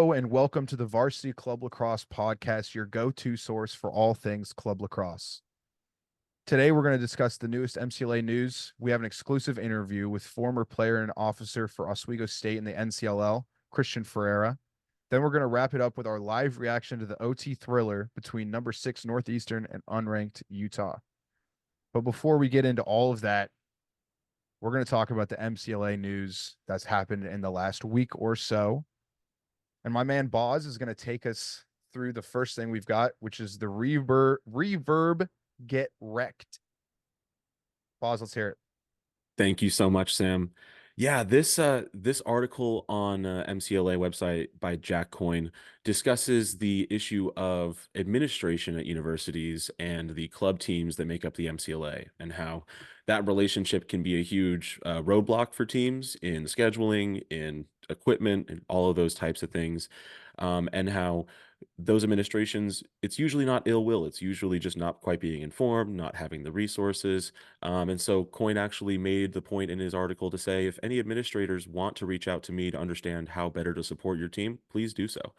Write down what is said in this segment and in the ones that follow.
Hello and welcome to the Varsity Club Lacrosse podcast, your go-to source for all things club lacrosse. Today, we're going to discuss the newest MCLA news. We have an exclusive interview with former player and officer for Oswego State in the NCLL, Christian Ferrara. Then we're going to wrap it up with our live reaction to the OT thriller between number 6 Northeastern and unranked Utah. But before we get into all of that, we're going to talk about the MCLA news that's happened in the last week or so. And my man Boz is going to take us through the first thing we've got, which is the reverb get wrecked. Boz, let's hear it. Thank you so much, Sam. Yeah, this article on MCLA website by Jack Coyne discusses the issue of administration at universities and the club teams that make up the MCLA, and how that relationship can be a huge roadblock for teams in scheduling, in equipment, and all of those types of things, and how those administrations, it's usually not ill will. It's usually just not quite being informed, not having the resources. And so Coyne actually made the point in his article to say, if any administrators want to reach out to me to understand how better to support your team, please do so.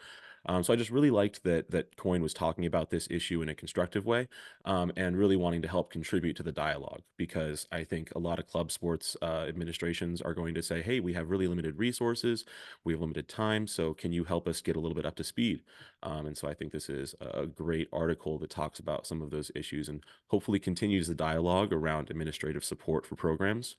So I just really liked that Coyne was talking about this issue in a constructive way, and really wanting to help contribute to the dialogue, because I think a lot of club sports administrations are going to say, hey, we have really limited resources, we have limited time, so can you help us get a little bit up to speed? And so I think this is a great article that talks about some of those issues and hopefully continues the dialogue around administrative support for programs.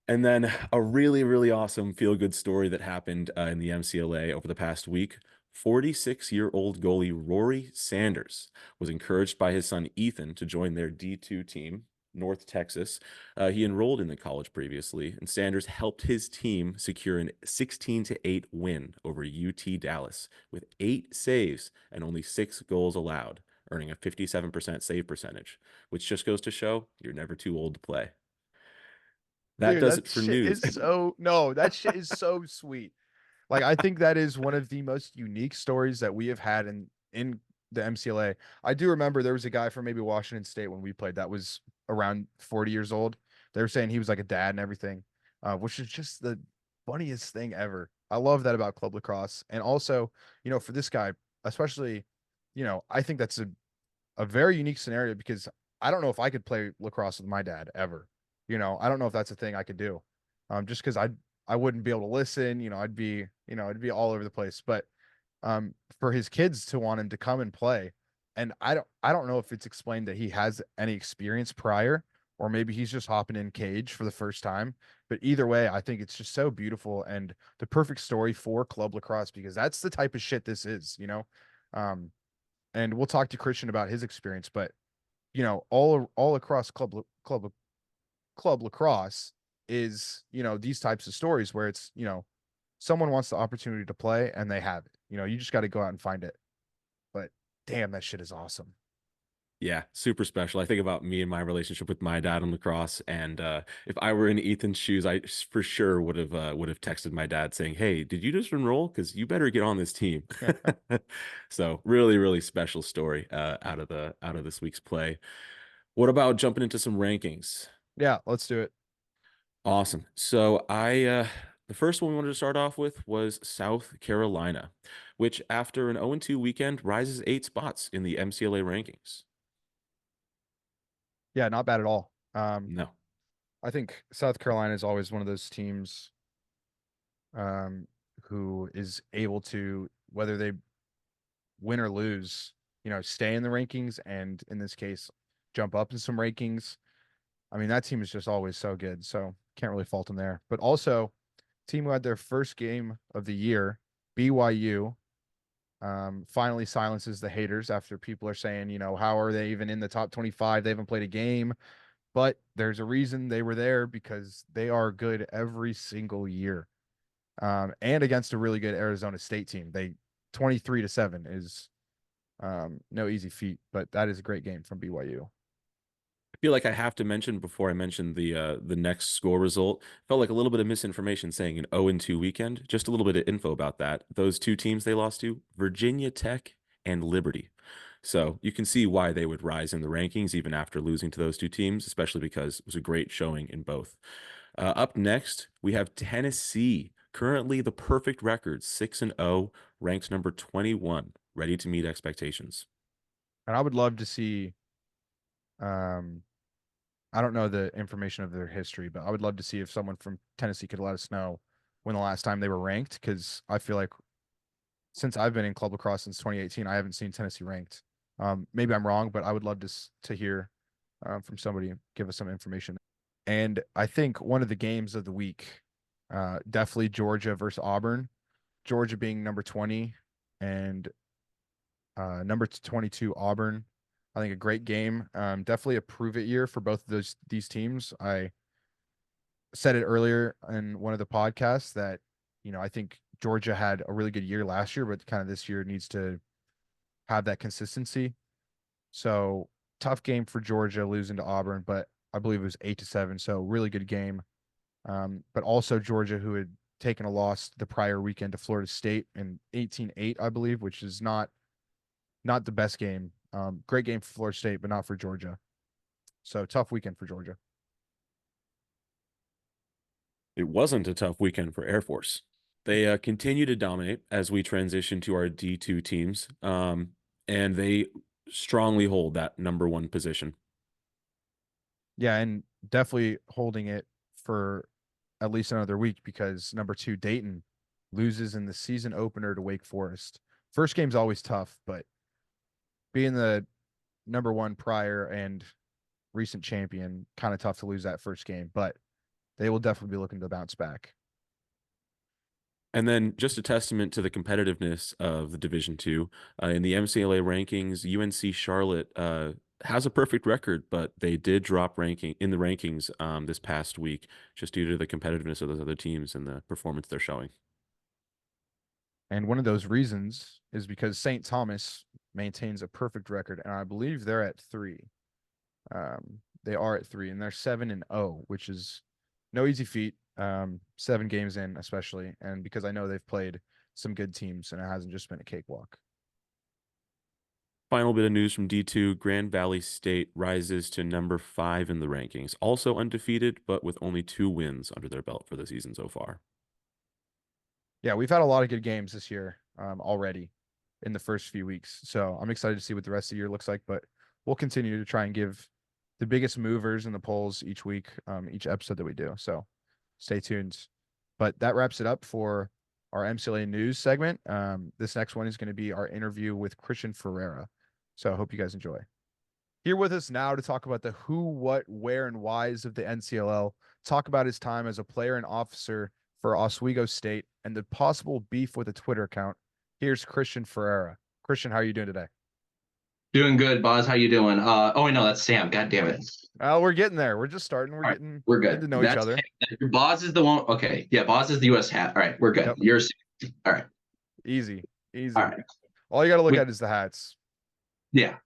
And then a really, really awesome feel-good story that happened in the MCLA over the past week. 46-year-old goalie Rory Sanders was encouraged by his son Ethan to join their D2 team, North Texas. He enrolled in the college previously, and Sanders helped his team secure an 16-8 win over UT Dallas with 8 saves and only 6 goals allowed, earning a 57% save percentage, which just goes to show you're never too old to play. That Dude, does that it for shit news. is so no, that shit is so sweet. Like I think that is one of the most unique stories that we have had in the MCLA. I do remember there was a guy from maybe Washington State when we played that was around 40 years old. They were saying he was like a dad and everything, which is just the funniest thing ever. I love that about club lacrosse. And also, for this guy, especially, I think that's a very unique scenario because I don't know if I could play lacrosse with my dad ever. I don't know if that's a thing I could do. Just because I wouldn't be able to listen, I'd be all over the place. But for his kids to want him to come and play, and I don't know if it's explained that he has any experience prior, or maybe he's just hopping in cage for the first time. But either way, I think it's just so beautiful and the perfect story for club lacrosse because that's the type of shit this is. And we'll talk to Christian about his experience, but all across club lacrosse is, these types of stories where it's, someone wants the opportunity to play and they have it. You just got to go out and find it. But damn, that shit is awesome. Yeah, super special. I think about me and my relationship with my dad on lacrosse, and if I were in Ethan's shoes, I for sure would have texted my dad saying, "Hey, did you just enroll? Because you better get on this team." So really, really special story out of this week's play. What about jumping into some rankings? Yeah, let's do it. Awesome. So the first one we wanted to start off with was South Carolina, which after an 0-2 weekend rises 8 spots in the MCLA rankings. Yeah, not bad at all. No. I think South Carolina is always one of those teams who is able to, whether they win or lose, stay in the rankings and in this case, jump up in some rankings. I mean, that team is just always so good. So can't really fault them there. But also, team who had their first game of the year, BYU, finally silences the haters after people are saying, how are they even in the top 25? They haven't played a game. But there's a reason they were there because they are good every single year. And against a really good Arizona State team. They 23-7 is no easy feat, but that is a great game from BYU. I feel like I have to mention before I mention the next score result. Felt like a little bit of misinformation saying an 0-2 weekend. Just a little bit of info about that. Those two teams they lost to, Virginia Tech and Liberty. So you can see why they would rise in the rankings even after losing to those two teams, especially because it was a great showing in both. Up next, we have Tennessee Currently, the perfect record, 6-0, ranks number 21, ready to meet expectations. And I would love to see. Um, I don't know the information of their history, but I would love to see if someone from Tennessee could let us know when the last time they were ranked, because I feel like since I've been in club lacrosse since 2018, I haven't seen Tennessee ranked. Maybe I'm wrong, but I would love to hear from somebody, give us some information. And I think one of the games of the week, definitely Georgia versus Auburn. Georgia being number 20 and number 22 Auburn. I think a great game. Definitely a prove it year for both of these teams. I said it earlier in one of the podcasts that, I think Georgia had a really good year last year, but kind of this year needs to have that consistency. So tough game for Georgia losing to Auburn, but I believe it was 8-7. So really good game. But also Georgia, who had taken a loss the prior weekend to Florida State in 18-8, I believe, which is not the best game. Great game for Florida State, but not for Georgia. So tough weekend for Georgia. It wasn't a tough weekend for Air Force. They continue to dominate as we transition to our D2 teams, and they strongly hold that number one position. Yeah, and definitely holding it for at least another week because number 2 Dayton loses in the season opener to Wake Forest. First game's always tough, but being the number 1 prior and recent champion, kind of tough to lose that first game, but they will definitely be looking to bounce back. And then just a testament to the competitiveness of the Division Two in the MCLA rankings, UNC Charlotte has a perfect record, but they did drop ranking in the rankings this past week just due to the competitiveness of those other teams and the performance they're showing. And one of those reasons is because St. Thomas maintains a perfect record, and I believe they're at 3. They are at 3, and they're 7-0, which is no easy feat. 7 games in, especially, and because I know they've played some good teams, and it hasn't just been a cakewalk. Final bit of news from D2, Grand Valley State rises to number 5 in the rankings, also undefeated, but with only 2 wins under their belt for the season so far. Yeah, we've had a lot of good games this year already in the first few weeks, so I'm excited to see what the rest of the year looks like. But we'll continue to try and give the biggest movers in the polls each week, each episode that we do. So stay tuned. But that wraps it up for our MCLA news segment. This next one is going to be our interview with Christian Ferrara. So I hope you guys enjoy. Here with us now to talk about the who, what, where, and whys of the NCLL, talk about his time as a player and officer for Oswego State, and the possible beef with a Twitter account. Here's Christian Ferrara. Christian, how are you doing today? Doing good, Boz. How you doing? Oh, I know that's Sam. God damn it. We're getting there. We're just starting. We're All right, getting we're getting good. to know each That's other. Boz is the one. Okay, yeah, Boz is the U.S. hat. All right, we're good. Yep. You're all right. Easy. All right. All you got to look at is the hats. Yeah,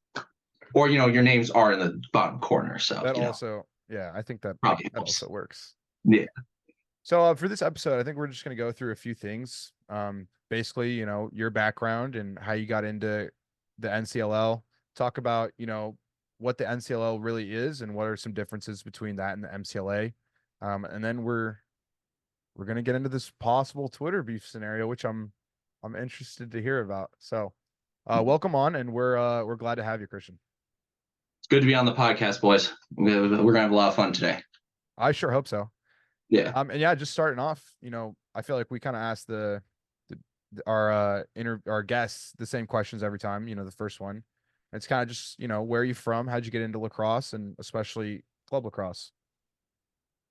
or your names are in the bottom corner, so That also, yeah, I think that probably that also works. Yeah. So for this episode, I think we're just going to go through a few things. Basically, your background and how you got into the NCLL. Talk about, what the NCLL really is and what are some differences between that and the MCLA. And then we're going to get into this possible Twitter beef scenario, which I'm interested to hear about. So, welcome on, and we're glad to have you, Christian. It's good to be on the podcast, boys. We're gonna have a lot of fun today. I sure hope so. Yeah. And yeah, just starting off, I feel like we kind of ask our guests the same questions every time. The first one, it's kind of just where are you from? How'd you get into lacrosse, and especially club lacrosse?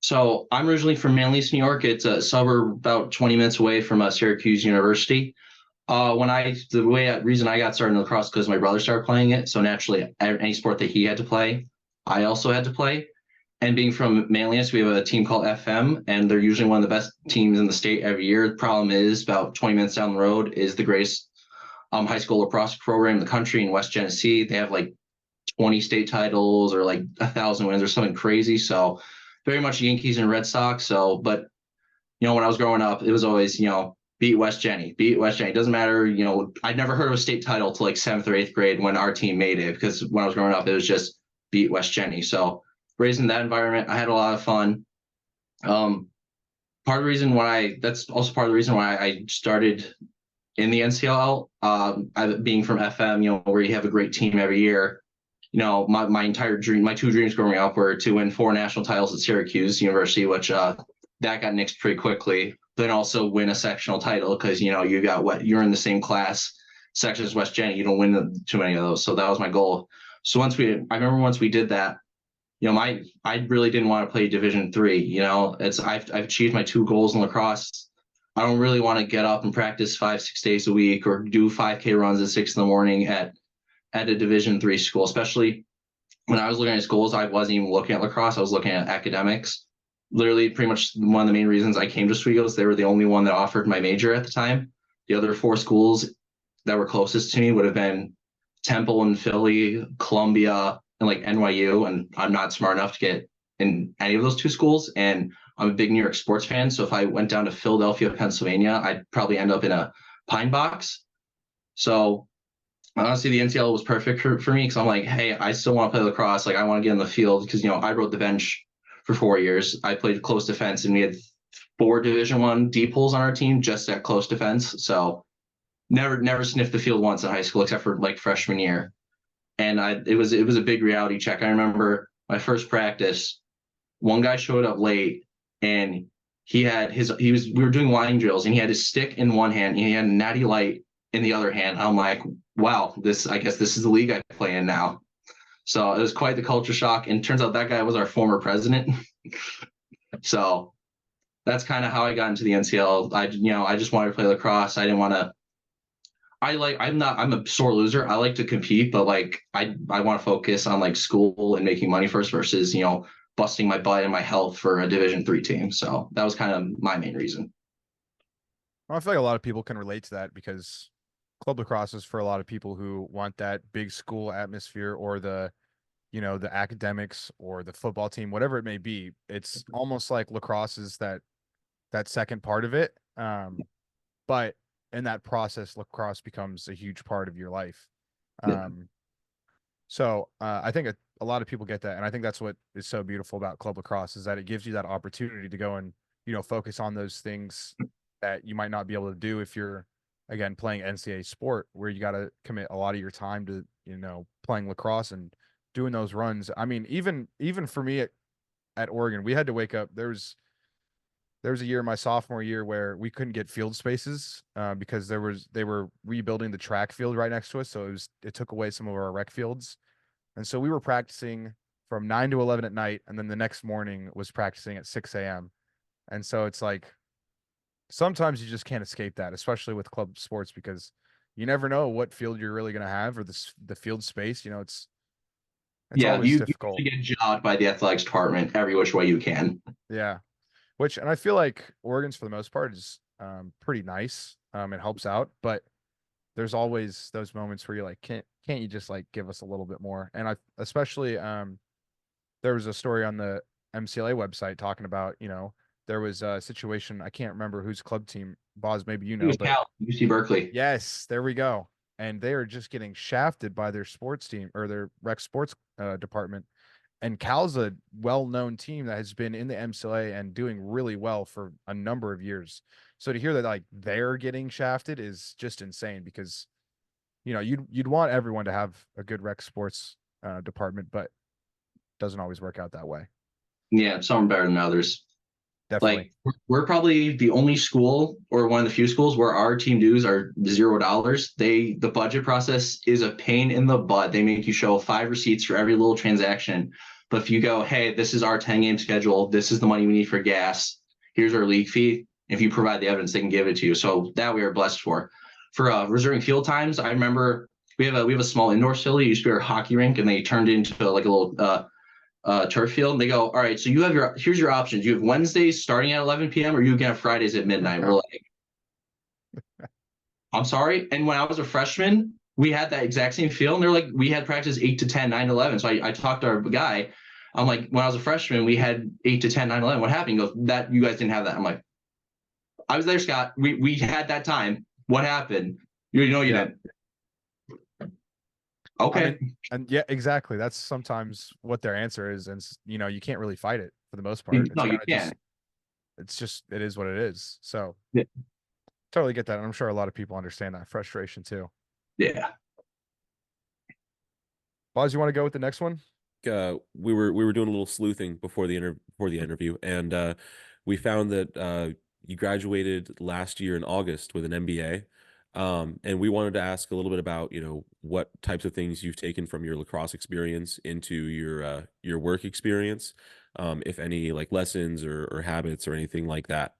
So I'm originally from Manlius, New York. It's a suburb about 20 minutes away from Syracuse University. Reason I got started in lacrosse because my brother started playing it. So naturally, any sport that he had to play, I also had to play. And being from Manlius, we have a team called FM, and they're usually one of the best teams in the state every year. The problem is, about 20 minutes down the road is the greatest high school lacrosse program in the country in West Genesee. They have like 20 state titles or like 1,000 wins or something crazy. So very much Yankees and Red Sox. So, but when I was growing up, it was always beat West Genny, beat West Genny. It doesn't matter. I'd never heard of a state title till like 7th or 8th grade when our team made it, because when I was growing up, it was just beat West Genny. So raised in that environment, I had a lot of fun. part of the reason why that's also part of the reason why I started in the NCLL, being from FM, where you have a great team every year. My entire dream, my two dreams growing up were to win 4 national titles at Syracuse University, which that got nixed pretty quickly. Then also win a sectional title because you're in the same class section as West Gen. You don't win too many of those, so that was my goal. So I remember once we did that, I really didn't want to play Division III. I've achieved my 2 goals in lacrosse. I don't really want to get up and practice 5-6 days a week or do 5K runs at 6 in the morning at a Division III school. Especially when I was looking at schools, I wasn't even looking at lacrosse. I was looking at academics. Literally, pretty much one of the main reasons I came to Oswego is they were the only one that offered my major at the time. The other 4 schools that were closest to me would have been Temple and Philly, Columbia, and like NYU. And I'm not smart enough to get in any of those 2 schools. And I'm a big New York sports fan. So if I went down to Philadelphia, Pennsylvania, I'd probably end up in a pine box. So honestly, the NCLL was perfect for me because I'm like, hey, I still want to play lacrosse. Like, I want to get in the field because, I rode the bench for 4 years. I played close defense, and we had 4 Division I D pools on our team just at close defense. So never sniffed the field once in high school except for like freshman year. And it was a big reality check. I remember my first practice, one guy showed up late, and we were doing line drills, and he had his stick in one hand, and he had a natty light in the other hand. I'm like, wow, I guess this is the league I play in now. So it was quite the culture shock. And it turns out that guy was our former president. So that's kind of how I got into the NCL. I just wanted to play lacrosse. I didn't want to. I'm a sore loser. I like to compete, but like I want to focus on like school and making money first versus, busting my butt and my health for a Division III team. So that was kind of my main reason. Well, I feel like a lot of people can relate to that because club lacrosse is for a lot of people who want that big school atmosphere or the academics or the football team, whatever it may be. It's almost like lacrosse is that second part of it. But in that process, lacrosse becomes a huge part of your life. Yeah. So I think a lot of people get that. And I think that's what is so beautiful about club lacrosse is that it gives you that opportunity to go and, focus on those things that you might not be able to do if you're, again, playing NCAA sport where you got to commit a lot of your time to, playing lacrosse and doing those runs. I mean, even for me at Oregon, we had to wake up. There was a year, my sophomore year, where we couldn't get field spaces because they were rebuilding the track field right next to us. So it took away some of our rec fields. And so we were practicing from 9 to 11 at night. And then the next morning was practicing at 6 a.m. And so it's like, sometimes you just can't escape that, especially with club sports, because you never know what field you're really going to have or the field space. It's always difficult. You get jobbed by the athletics department every which way you can. Yeah. And I feel like Oregon's for the most part is pretty nice. It helps out, but there's always those moments where you're like, can't you just like give us a little bit more? And especially there was a story on the MCLA website talking about, there was a situation, I can't remember whose club team, Boz, maybe but Cal, UC Berkeley. Yes, there we go. And they are just getting shafted by their sports team or their rec sports department. And Cal's a well-known team that has been in the MCLA and doing really well for a number of years. So to hear that like they're getting shafted is just insane because, you'd want everyone to have a good rec sports department, but it doesn't always work out that way. Yeah, some are better than others. Definitely. Like we're probably the only school or one of the few schools where our team dues are $0. The budget process is a pain in the butt. They make you show 5 receipts for every little transaction. But if you go, hey, this is our 10-game schedule, this is the money we need for gas, here's our league fee. If you provide the evidence, they can give it to you. So that we are blessed for. For reserving field times, I remember we have a small indoor facility. It used to be our hockey rink, and they turned it into like a little turf field. And they go, all right, so here's your options. You have Wednesdays starting at 11 p.m. or you can have Fridays at midnight. We're like, I'm sorry. And when I was a freshman, we had that exact same field. And they're like, we had practice 8 to 10, 9 to 11. So I talked to our guy. I'm like, when I was a freshman, we had 8 to 10, 9 to 11. What happened? He goes, that you guys didn't have that. I'm like, I was there, Scott. We had that time. What happened? You didn't. Okay. I mean, and yeah, exactly. That's sometimes what their answer is. And, you can't really fight it for the most part. No, you can't. it's just, it is what it is. So Yeah. totally get that. And I'm sure a lot of people understand that frustration too. Yeah. Boz, you want to go with the next one? We were doing a little sleuthing before the interview, and we found that you graduated last year in August with an MBA. And we wanted to ask a little bit about, what types of things you've taken from your lacrosse experience into your work experience, if any, like lessons or habits or anything like that.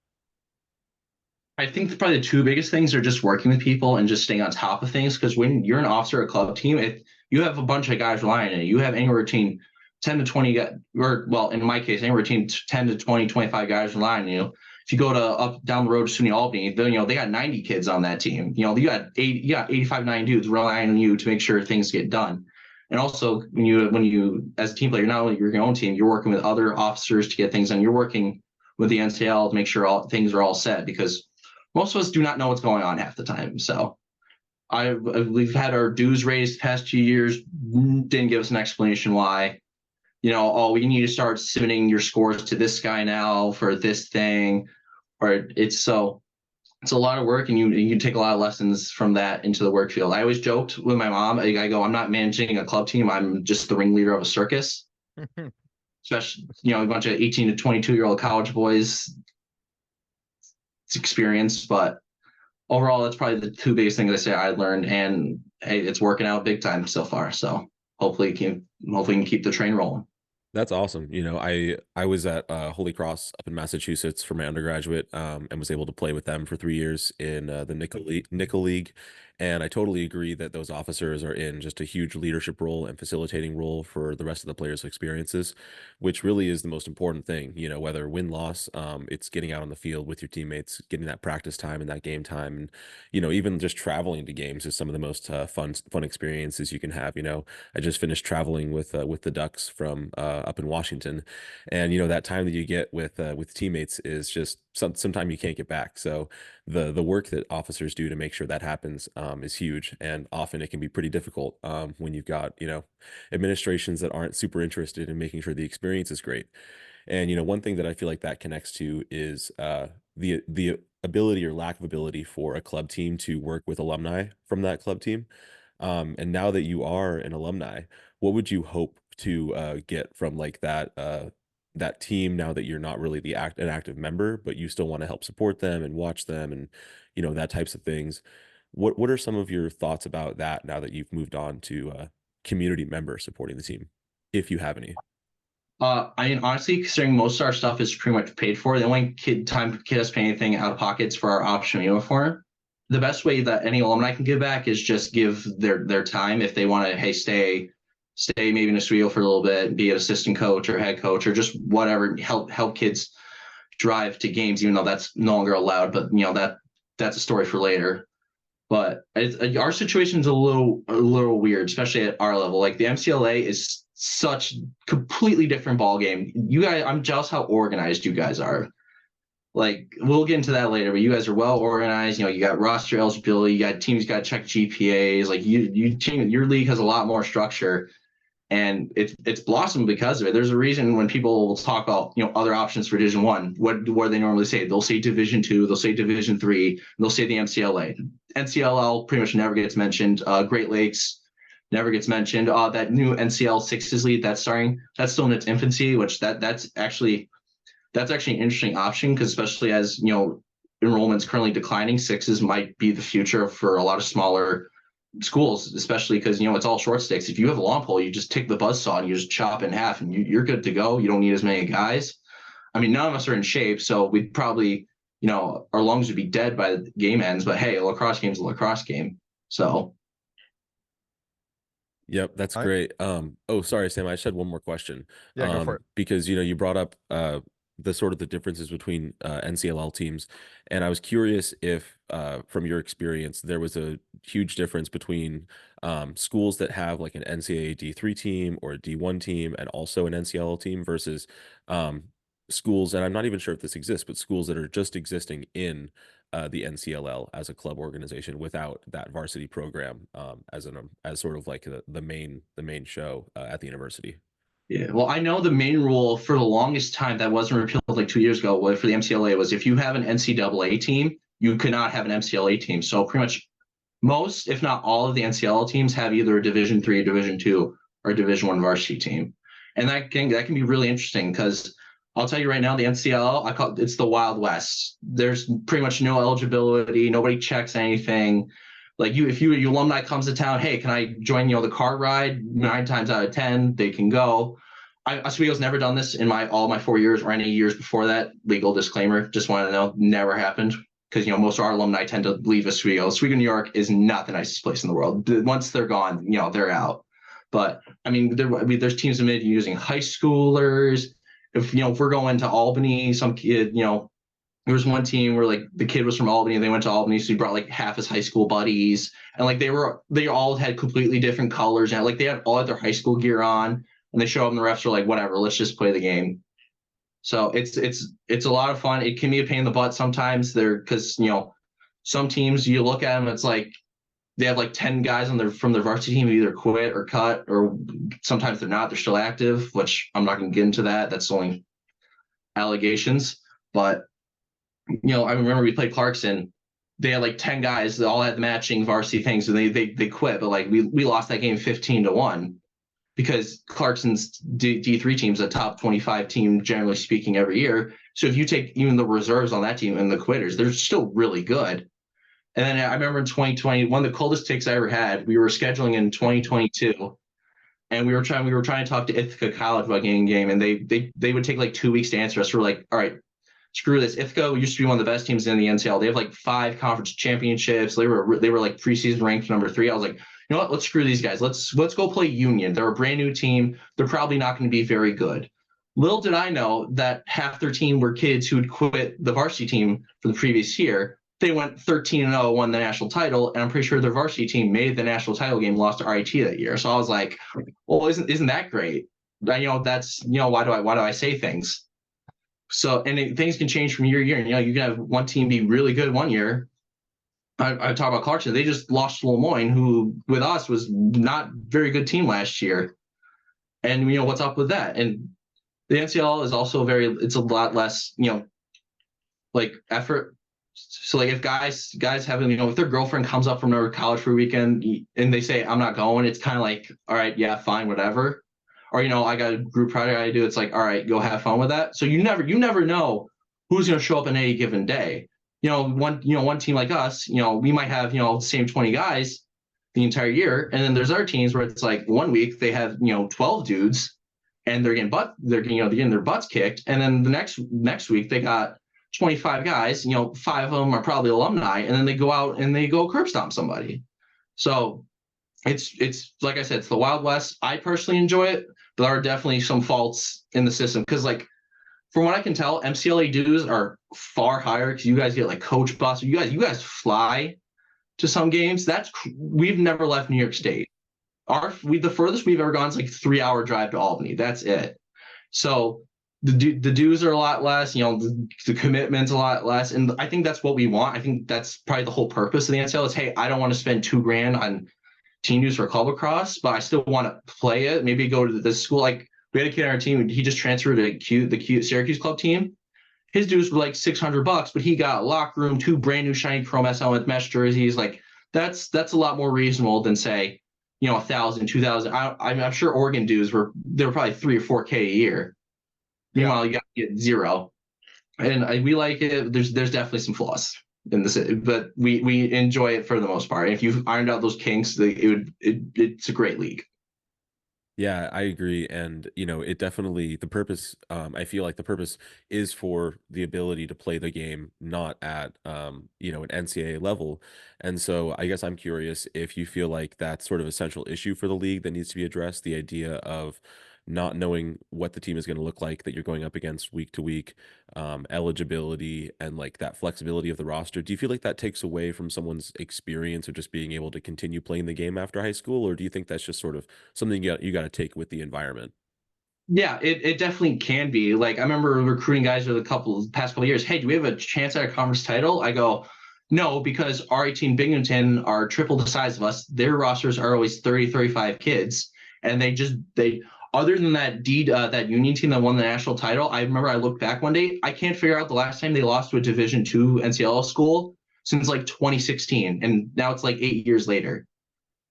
I think probably the two biggest things are just working with people and just staying on top of things. Because when you're an officer or a club team, if you have a bunch of guys relying on you, you have anywhere between 10 to 20 guys, or well, in my case, anywhere between 10 to 20, 25 guys relying on you. If you go to up down the road to SUNY Albany, then they got 90 kids on that team. You got 85, 90 dudes relying on you to make sure things get done. And also when you as a team player, not only your own team, you're working with other officers to get things done. You're working with the NCLL to make sure all things are all set, because most of us do not know what's going on half the time. So we've had our dues raised the past 2 years, didn't give us an explanation why. Oh, we need to start submitting your scores to this guy now for this thing, or it's a lot of work, and you take a lot of lessons from that into the work field. I always joked with my mom, I go, I'm not managing a club team, I'm just the ringleader of a circus. Especially, a bunch of 18 to 22-year-old college boys. It's experience, but overall, that's probably the two biggest things I say I learned, and hey, it's working out big time so far. So hopefully, we can keep the train rolling. That's awesome. I was at Holy Cross up in Massachusetts for my undergraduate, and was able to play with them for 3 years in the Nickel League. And I totally agree that those officers are in just a huge leadership role and facilitating role for the rest of the players' experiences, which really is the most important thing. Whether win loss, it's getting out on the field with your teammates, getting that practice time and that game time, and even just traveling to games is some of the most fun experiences you can have. I just finished traveling with the Ducks from up in Washington, and that time that you get with teammates is just sometime you can't get back. So the work that officers do to make sure that happens is huge, and often it can be pretty difficult when you've got administrations that aren't super interested in making sure the experience is great. And one thing that I feel like that connects to is the ability or lack of ability for a club team to work with alumni from that club team. And now that you are an alumni, what would you hope to get from like that team now that you're not really an active member, but you still want to help support them and watch them and that types of things? What are some of your thoughts about that now that you've moved on to community member supporting the team, if you have any? I mean, honestly, considering most of our stuff is pretty much paid for, the only kid us pay anything out of pockets for our optional uniform. The best way that any alumni can give back is just give their time. If they want to, hey, stay maybe in Oswego for a little bit, be an assistant coach or head coach or just whatever, help kids drive to games, even though that's no longer allowed. But that's a story for later. But our situation is a little weird, especially at our level. Like the MCLA is such completely different ball game. You guys, I'm jealous how organized you guys are. Like we'll get into that later, but you guys are well organized. You got roster eligibility, you got teams got to check GPAs. Like your league has a lot more structure, and it's blossomed because of it. There's a reason when people talk about other options for Division One, what do they normally say? They'll say Division Two, they'll say Division Three, they'll say the MCLA. NCLL pretty much never gets mentioned. Great Lakes never gets mentioned. That new NCL Sixes league that's starting, that's still in its infancy, which that's actually an interesting option, because especially as enrollment's currently declining, sixes might be the future for a lot of smaller schools, especially because it's all short sticks. If you have a long pole, you just take the buzzsaw and you just chop it in half, and you're good to go. You don't need as many guys. I mean, none of us are in shape, so we'd probably our lungs would be dead by the game ends. But hey, a lacrosse game's a lacrosse game. So Yep, that's All right. great. Oh, sorry, Sam, I just had one more question. Yeah, go for it. Because you brought up the sort of the differences between NCLL teams, and I was curious if from your experience there was a huge difference between schools that have like an NCAA D3 team or a D1 team and also an NCLL team versus um, schools, and I'm not even sure if this exists, but schools that are just existing in the NCLL as a club organization without that varsity program as sort of like the main show at the university. Yeah, well, I know the main rule for the longest time that wasn't repealed like 2 years ago for the MCLA was if you have an NCAA team, you could not have an MCLA team. So pretty much most, if not all, of the NCLL teams have either a Division III, Division II, or Division I varsity team, and that can be really interesting because I'll tell you right now, the NCLL it's the Wild West. There's pretty much no eligibility. Nobody checks anything. Like if your alumni comes to town, hey, can I join the car ride? 9 times out of 10, they can go. Oswego's never done this in all my 4 years or any years before that. Legal disclaimer, just want to know, never happened. Because most of our alumni tend to leave Oswego. Oswego, New York is not the nicest place in the world. Once they're gone, they're out. But there's teams admitted using high schoolers. If we're going to Albany, some kid, there was one team where like the kid was from Albany and they went to Albany, so he brought like half his high school buddies, and like they all had completely different colors, and like they had all their high school gear on, and they show up and the refs are like, whatever, let's just play the game. So it's a lot of fun. It can be a pain in the butt sometimes because some teams you look at them, it's like they have like 10 guys from their varsity team who either quit or cut, or sometimes they're not, they're still active, which I'm not going to get into that. That's only allegations. But I remember we played Clarkson. They had like 10 guys that all had matching varsity things, and they quit. But like we lost that game 15-1 because Clarkson's D3 team's a top 25 team, generally speaking, every year. So if you take even the reserves on that team and the quitters, they're still really good. And then I remember in 2020, one of the coldest takes I ever had, we were scheduling in 2022, and we were trying to talk to Ithaca College about getting a game, and they would take like 2 weeks to answer us. We're like, all right, screw this. Ithaca used to be one of the best teams in the NCL. They have like 5 conference championships. They were like preseason ranked number 3. I was like, you know what? Let's screw these guys. Let's go play Union. They're a brand new team. They're probably not going to be very good. Little did I know that half their team were kids who had quit the varsity team for the previous year. They went 13-0, won the national title, and I'm pretty sure their varsity team made the national title game, lost to RIT that year. So I was like, well, isn't that great? That's why do I say things? So, and things can change from year to year. And, you can have one team be really good one year. I talk about Clarkson. They just lost to Lemoyne, who with us was not very good team last year. And, what's up with that? And the NCLL is also it's a lot less, like effort. So like if guys have, if their girlfriend comes up from their college for a weekend and they say, I'm not going, it's kind of like, all right, yeah, fine, whatever. Or, I got a group project I do. It's like, all right, go have fun with that. So you never know who's going to show up on any given day. One team like us, we might have, the same 20 guys the entire year. And then there's other teams where it's like 1 week they have, 12 dudes and they're getting their butts kicked. And then the next week they got 25 guys, 5 of them are probably alumni, and then they go out and they go curb stomp somebody. So it's like I said, it's the Wild West. I personally enjoy it, but there are definitely some faults in the system because, like, from what I can tell, MCLA dues are far higher because you guys get like coach bus. You guys fly to some games. We've never left New York State. The furthest we've ever gone is like 3-hour drive to Albany. That's it. So the dues are a lot less. The commitment's a lot less, and I think that's what we want. I think that's probably the whole purpose of the NCLL is, hey, I don't want to spend $2,000 on team dues for club lacrosse, but I still want to play it. Maybe go to this school. Like we had a kid on our team. He just transferred to the Syracuse club team. His dues were like $600, but he got a locker room, 2 brand new shiny chrome SL with mesh jerseys. Like that's a lot more reasonable than say, $1,000, $2,000. I'm sure Oregon dues were probably $3,000 or $4,000 a year. Meanwhile, you got to get 0. And we like it. There's definitely some flaws in this, but we enjoy it for the most part. And if you've ironed out those kinks, it's a great league. Yeah, I agree. And, it definitely, the purpose, I feel like the purpose is for the ability to play the game, not at, an NCAA level. And so I guess I'm curious if you feel like that's sort of a central issue for the league that needs to be addressed, the idea of not knowing what the team is going to look like that you're going up against week to week, eligibility, and like that flexibility of the roster. Do you feel like that takes away from someone's experience of just being able to continue playing the game after high school? Or do you think that's just sort of something you got to take with the environment? Yeah, it definitely can be. Like I remember recruiting guys for the past couple of years. Hey, do we have a chance at a conference title? I go, no, because RIT and Binghamton are triple the size of us. Their rosters are always 30, 35 kids. And other than that Union team that won the national title, I remember I looked back one day. I can't figure out the last time they lost to a Division II NCLL school since like 2016, and now it's like 8 years later.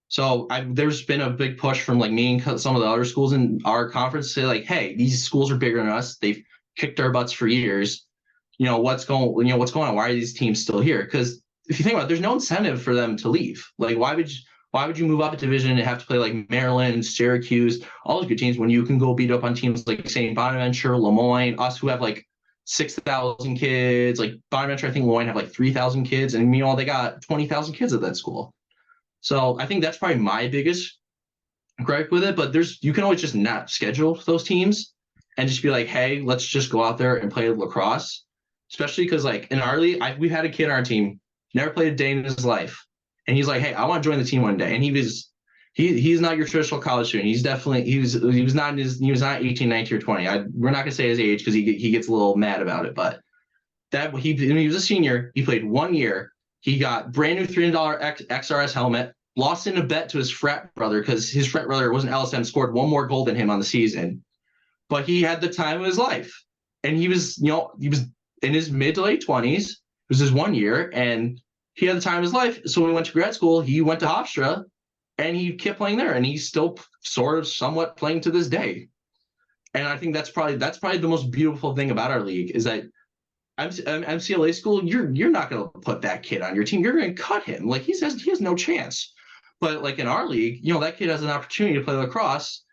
So there's been a big push from like me and some of the other schools in our conference to say like, hey, these schools are bigger than us. They've kicked our butts for years. What's going on? Why are these teams still here? Because if you think about it, there's no incentive for them to leave. Like, why would you move up a division and have to play like Maryland, Syracuse, all those good teams when you can go beat up on teams like St. Bonaventure, Lemoyne, us who have like 6,000 kids. Like Bonaventure, I think Lemoyne have like 3,000 kids, and meanwhile they got 20,000 kids at that school. So I think that's probably my biggest gripe with it. But you can always just not schedule those teams and just be like, hey, let's just go out there and play lacrosse. Especially because like in our league, we've had a kid on our team, never played a day in his life. And he's like, hey, I want to join the team one day. And he's not your traditional college student. He's definitely he was not 18, 19, or 20. We're not gonna say his age because he gets a little mad about it. But when he was a senior, he played 1 year. He got brand new $300 XRS helmet, lost in a bet to his frat brother because his frat brother was an LSM, scored one more goal than him on the season. But he had the time of his life. And he was in his mid to late 20s. It was his 1 year, and he had the time of his life. So when he went to grad school, he went to Hofstra, and he kept playing there, and he's still sort of somewhat playing to this day. And I think that's probably the most beautiful thing about our league is that MCLA school, you're not going to put that kid on your team. You're going to cut him. Like he has no chance. But like in our league, that kid has an opportunity to play lacrosse,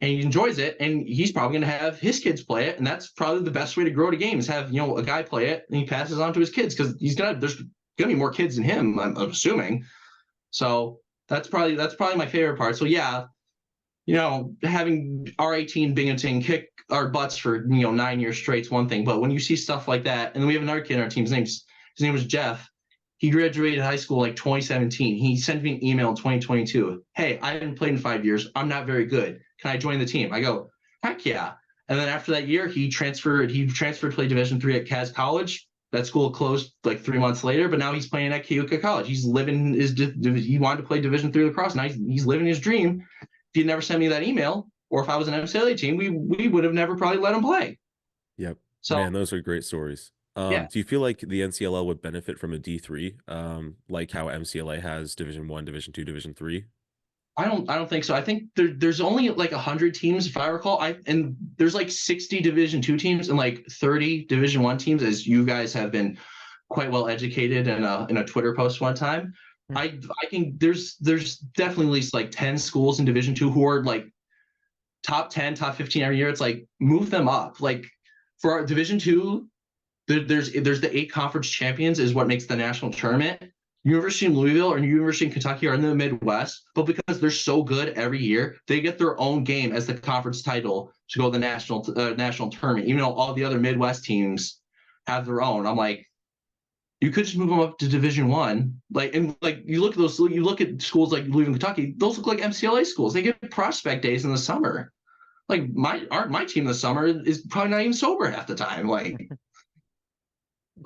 and he enjoys it, and he's probably going to have his kids play it, and that's probably the best way to grow the game is have a guy play it, and he passes on to his kids because there's going to be more kids than him, I'm assuming. So that's probably my favorite part. So yeah, having our 18 Binghamton kick our butts for 9 years straight is one thing, but when you see stuff like that, and then we have another kid on our team. His name was Jeff. He graduated high school like 2017. He sent me an email in 2022. Hey, I haven't played in 5 years. I'm not very good. Can I join the team? I go, heck yeah. And then after that year, he transferred to play Division III at Cass College. That school closed like 3 months later, but now he's playing at Keuka College. He's living he wanted to play Division III lacrosse. Now he's living his dream. If he'd never sent me that email, or if I was an MCLA team, we would have never probably let him play. Yep. So Man, those are great stories. yeah. Do you feel like the NCLL would benefit from a D3, like how MCLA has Division I, Division II, Division III? I don't think so. I think there's only like 100 teams if I recall. And there's like 60 Division II teams and like 30 Division I teams, as you guys have been quite well educated in a Twitter post one time. I think there's definitely at least like 10 schools in Division II who are like top 10, top 15 every year. It's like move them up. Like for our Division II, there's the 8 conference champions is what makes the national tournament. University of Louisville or University of Kentucky are in the Midwest, but because they're so good every year, they get their own game as the conference title to go to the national tournament. Even though all the other Midwest teams have their own, I'm like, you could just move them up to Division I. You look at schools like Louisville, Kentucky, those look like MCLA schools. They get prospect days in the summer. Like my team in the summer is probably not even sober half the time.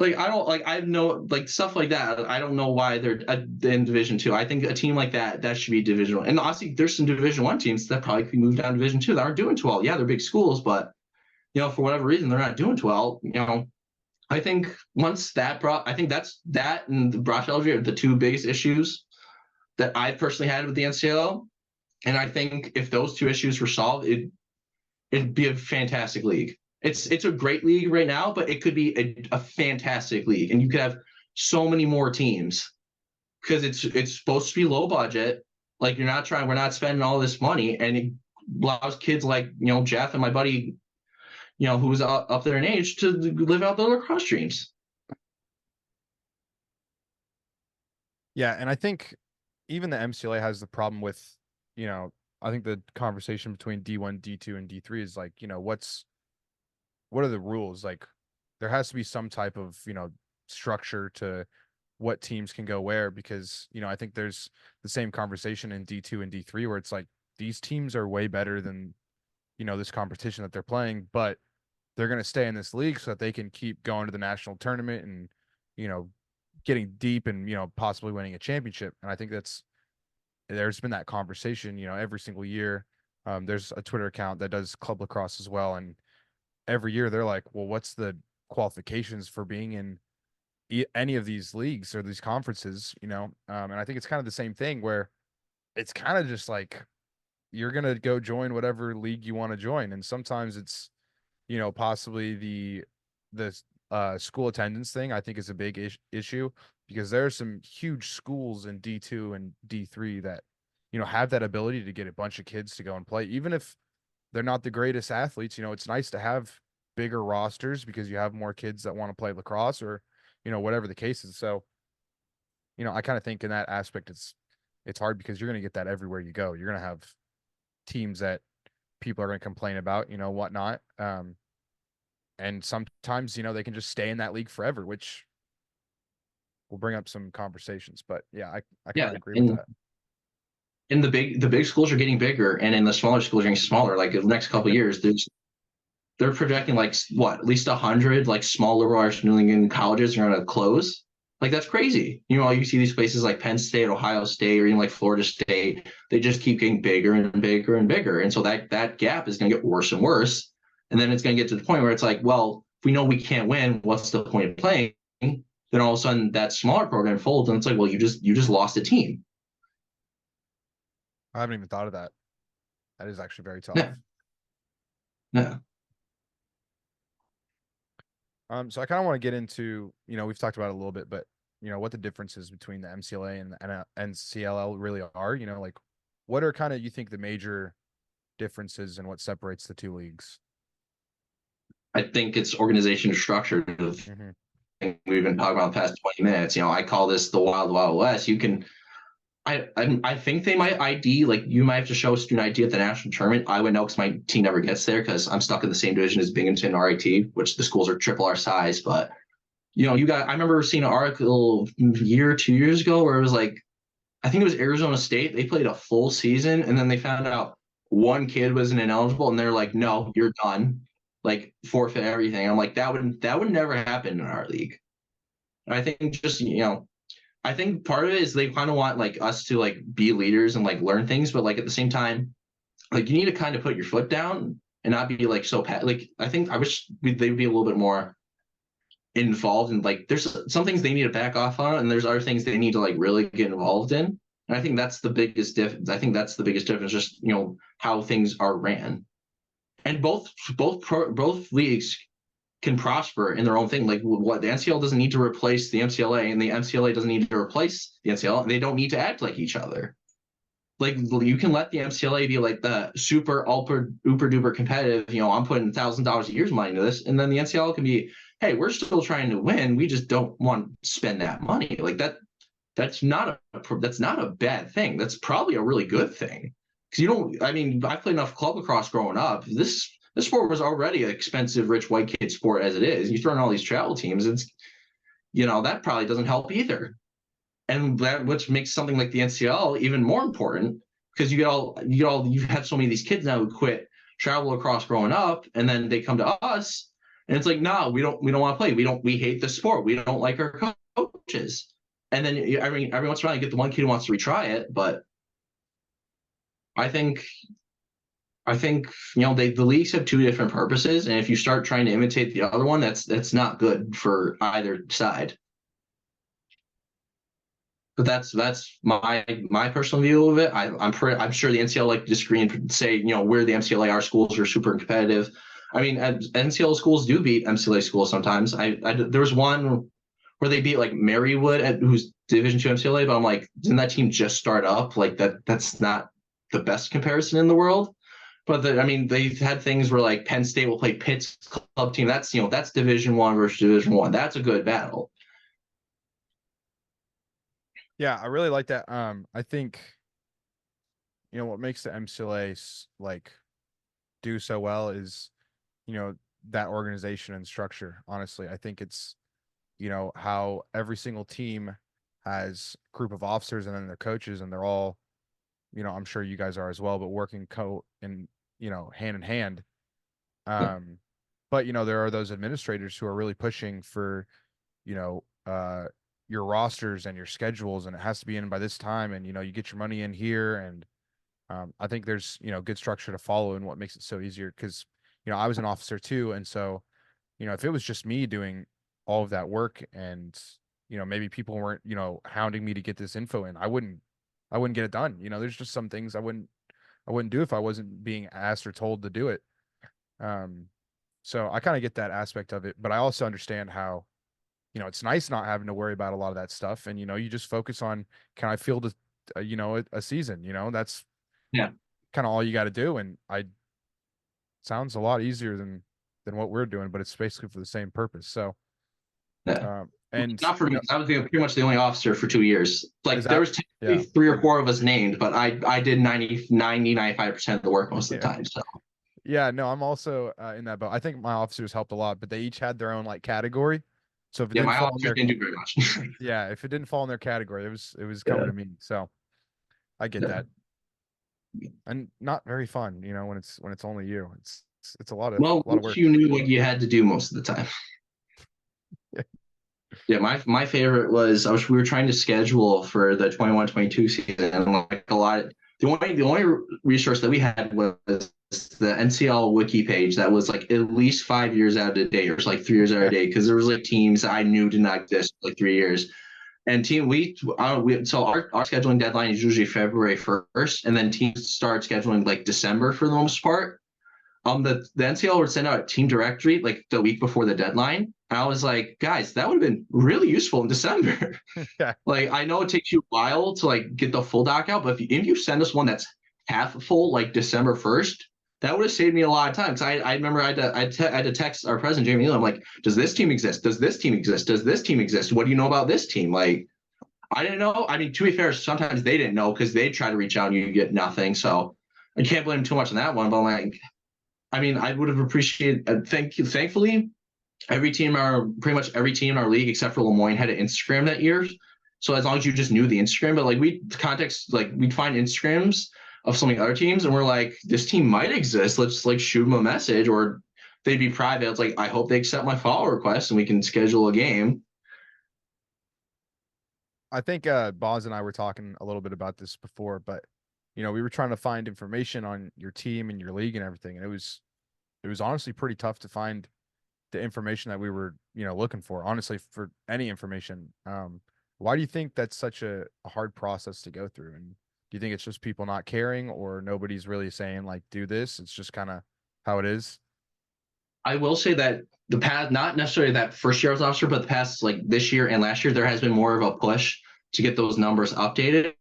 I don't like I know like stuff like that. I don't know why they're in Division II. I think a team like that should be Division I. And honestly, there's some Division I teams that probably could move down to Division II that aren't doing too well. Yeah, they're big schools, but for whatever reason they're not doing too well. I think once I think that and the brosh elegy are the two biggest issues that I personally had with the NCLL. And I think if those two issues were solved, it'd be a fantastic league. It's a great league right now, but it could be a fantastic league, and you could have so many more teams because it's supposed to be low budget. Like we're not spending all this money, and it allows kids like Jeff and my buddy, who's up there in age to live out their lacrosse dreams. Yeah, and I think even the MCLA has the problem with, I think the conversation between D1, D2, and D3 is like, what are the rules? Like there has to be some type of, structure to what teams can go where, because, I think there's the same conversation in D2 and D3 where it's like these teams are way better than, this competition that they're playing, but they're going to stay in this league so that they can keep going to the national tournament and, getting deep and, possibly winning a championship. And I think there's been that conversation, every single year There's a Twitter account that does club lacrosse as well, and every year they're like, well, what's the qualifications for being in any of these leagues or these conferences, and I think it's kind of the same thing where it's kind of just like you're going to go join whatever league you want to join. And sometimes it's, possibly the school attendance thing, I think is a big issue because there are some huge schools in D2 and D3 that, have that ability to get a bunch of kids to go and play, even if they're not the greatest athletes. It's nice to have bigger rosters because you have more kids that want to play lacrosse or, whatever the case is. So, I kind of think in that aspect, it's hard because you're going to get that everywhere you go. You're going to have teams that people are going to complain about, whatnot. And sometimes, they can just stay in that league forever, which will bring up some conversations. But yeah, I kind of agree with that. And the big schools are getting bigger, and in the smaller schools are getting smaller. Like the next couple of years, they're projecting like what, at least 100 like small liberal arts New England colleges are going to close. Like that's crazy. You see these places like Penn State, Ohio State, or even like Florida State. They just keep getting bigger and bigger and bigger, and so that gap is going to get worse and worse. And then it's going to get to the point where it's like, well, if we know we can't win, what's the point of playing? Then all of a sudden that smaller program folds, and it's like, well, you just lost a team. I haven't even thought of that. That is actually very tough. Yeah. So I kind of want to get into, we've talked about it a little bit, but what the differences between the MCLA and the NCLL really are, like what are kind of, you think, the major differences and what separates the two leagues? I think it's organization structure. Mm-hmm. We've been talking about the past 20 minutes. I call this the Wild Wild West. I think they might ID, like you might have to show a student ID at the national tournament. I would know because my team never gets there because I'm stuck in the same division as Binghamton RIT, which the schools are triple our size. But I remember seeing an article a year or 2 years ago where it was like, I think it was Arizona State. They played a full season and then they found out one kid wasn't ineligible and they're like, no, you're done. Like forfeit everything. I'm like, that would never happen in our league. And I think just, I think part of it is they kind of want like us to like be leaders and like learn things, but like at the same time, like you need to kind of put your foot down and not be like so like I wish they'd be a little bit more involved in like there's some things they need to back off on and there's other things they need to like really get involved in. And I think that's the biggest difference. I think that's the biggest difference, just how things are ran. And both leagues can prosper in their own thing. Like what the NCL doesn't need to replace the MCLA, and the MCLA doesn't need to replace the NCL. And they don't need to act like each other. Like you can let the MCLA be like the super uber duper competitive. I'm putting $1,000 a year's money into this, and then the NCL can be, hey, we're still trying to win. We just don't want to spend that money. Like that. That's not a bad thing. That's probably a really good thing because I played enough club lacrosse growing up. This sport was already an expensive, rich white kid sport as it is. You throw in all these travel teams, it's that probably doesn't help either. And that which makes something like the NCL even more important because you have so many of these kids now who quit travel lacrosse growing up and then they come to us and it's like, no, we don't want to play. We hate the sport. We don't like our coaches. And then every once in a while you get the one kid who wants to retry it, but I think the leagues have two different purposes, and if you start trying to imitate the other one, that's not good for either side. But that's my personal view of it. I'm sure the NCL like disagree and say we're the MCLA, our schools are super competitive. I mean, NCL schools do beat MCLA schools sometimes. There was one where they beat like Marywood, who's Division II MCLA, but I'm like, didn't that team just start up? Like that's not the best comparison in the world. But they've had things where like Penn State will play Pitt's club team. That's that's Division I versus Division I. That's a good battle. Yeah, I really like that. I think what makes the MCLA like do so well is that organization and structure. Honestly, I think it's how every single team has a group of officers and then their coaches, and they're all, I'm sure you guys are as well, but working hand in hand. But there are those administrators who are really pushing for, your rosters and your schedules, and it has to be in by this time, and you get your money in here, and I think there's, good structure to follow and what makes it so easier because, I was an officer too. And so, if it was just me doing all of that work and, maybe people weren't, hounding me to get this info in, I wouldn't get it done. There's just some things I wouldn't do if I wasn't being asked or told to do it. Um, so I kind of get that aspect of it, but I also understand how, it's nice not having to worry about a lot of that stuff. And, you just focus on, can I field a season, that's Yeah. kind of all you got to do. And sounds a lot easier than what we're doing, but it's basically for the same purpose. So, Yeah. and Not for me. I was pretty much the only officer for 2 years. Like there was yeah, technically 3 or 4 of us named, but I did 95% of the work most of the yeah. time. So Yeah, no, I'm also in that boat. I think my officers helped a lot, but they each had their own like category. So if it yeah, didn't my fall in officers their didn't do very much. yeah, if it didn't fall in their category, it was coming Yeah. to me. So I get Yeah. that. And not very fun, when it's only you. It's a lot of Well, if work. you knew what you had to do most of the time. Yeah. Yeah, my favorite was we were trying to schedule for the 21-22 season, and like a lot the only resource that we had was the NCL wiki page that was like at least 5 years out of date, or it's like 3 years out of date, because there was like teams I knew did not exist for like 3 years. And so our scheduling deadline is usually February 1st, and then teams start scheduling like December for the most part. The NCL would send out a team directory like the week before the deadline. And I was like, guys, that would have been really useful in December. Yeah. Like, I know it takes you a while to like get the full doc out, but if you send us one that's half full, like December 1st, that would have saved me a lot of time. Because I remember I had to text our president, Jamie Neal. I'm like, does this team exist? Does this team exist? Does this team exist? What do you know about this team? Like, I didn't know. I mean, to be fair, sometimes they didn't know because they try to reach out and you get nothing. So I can't blame too much on that one. But I'm like, I mean, I would have appreciated. Thankfully, pretty much every team in our league except for Lemoyne had an Instagram that year. So as long as you just knew the Instagram, but like we'd find Instagrams of some of the other teams, and we're like, this team might exist. Let's like shoot them a message, or they'd be private. It's like, I hope they accept my follow request and we can schedule a game. I think Boz and I were talking a little bit about this before, but we were trying to find information on your team and your league and everything, and it was honestly pretty tough to find the information that we were, looking for, honestly, for any information. Why do you think that's such a hard process to go through? And do you think it's just people not caring or nobody's really saying like, do this? It's just kind of how it is. I will say that the past, not necessarily that first year I was officer, but the past like this year and last year, there has been more of a push to get those numbers updated.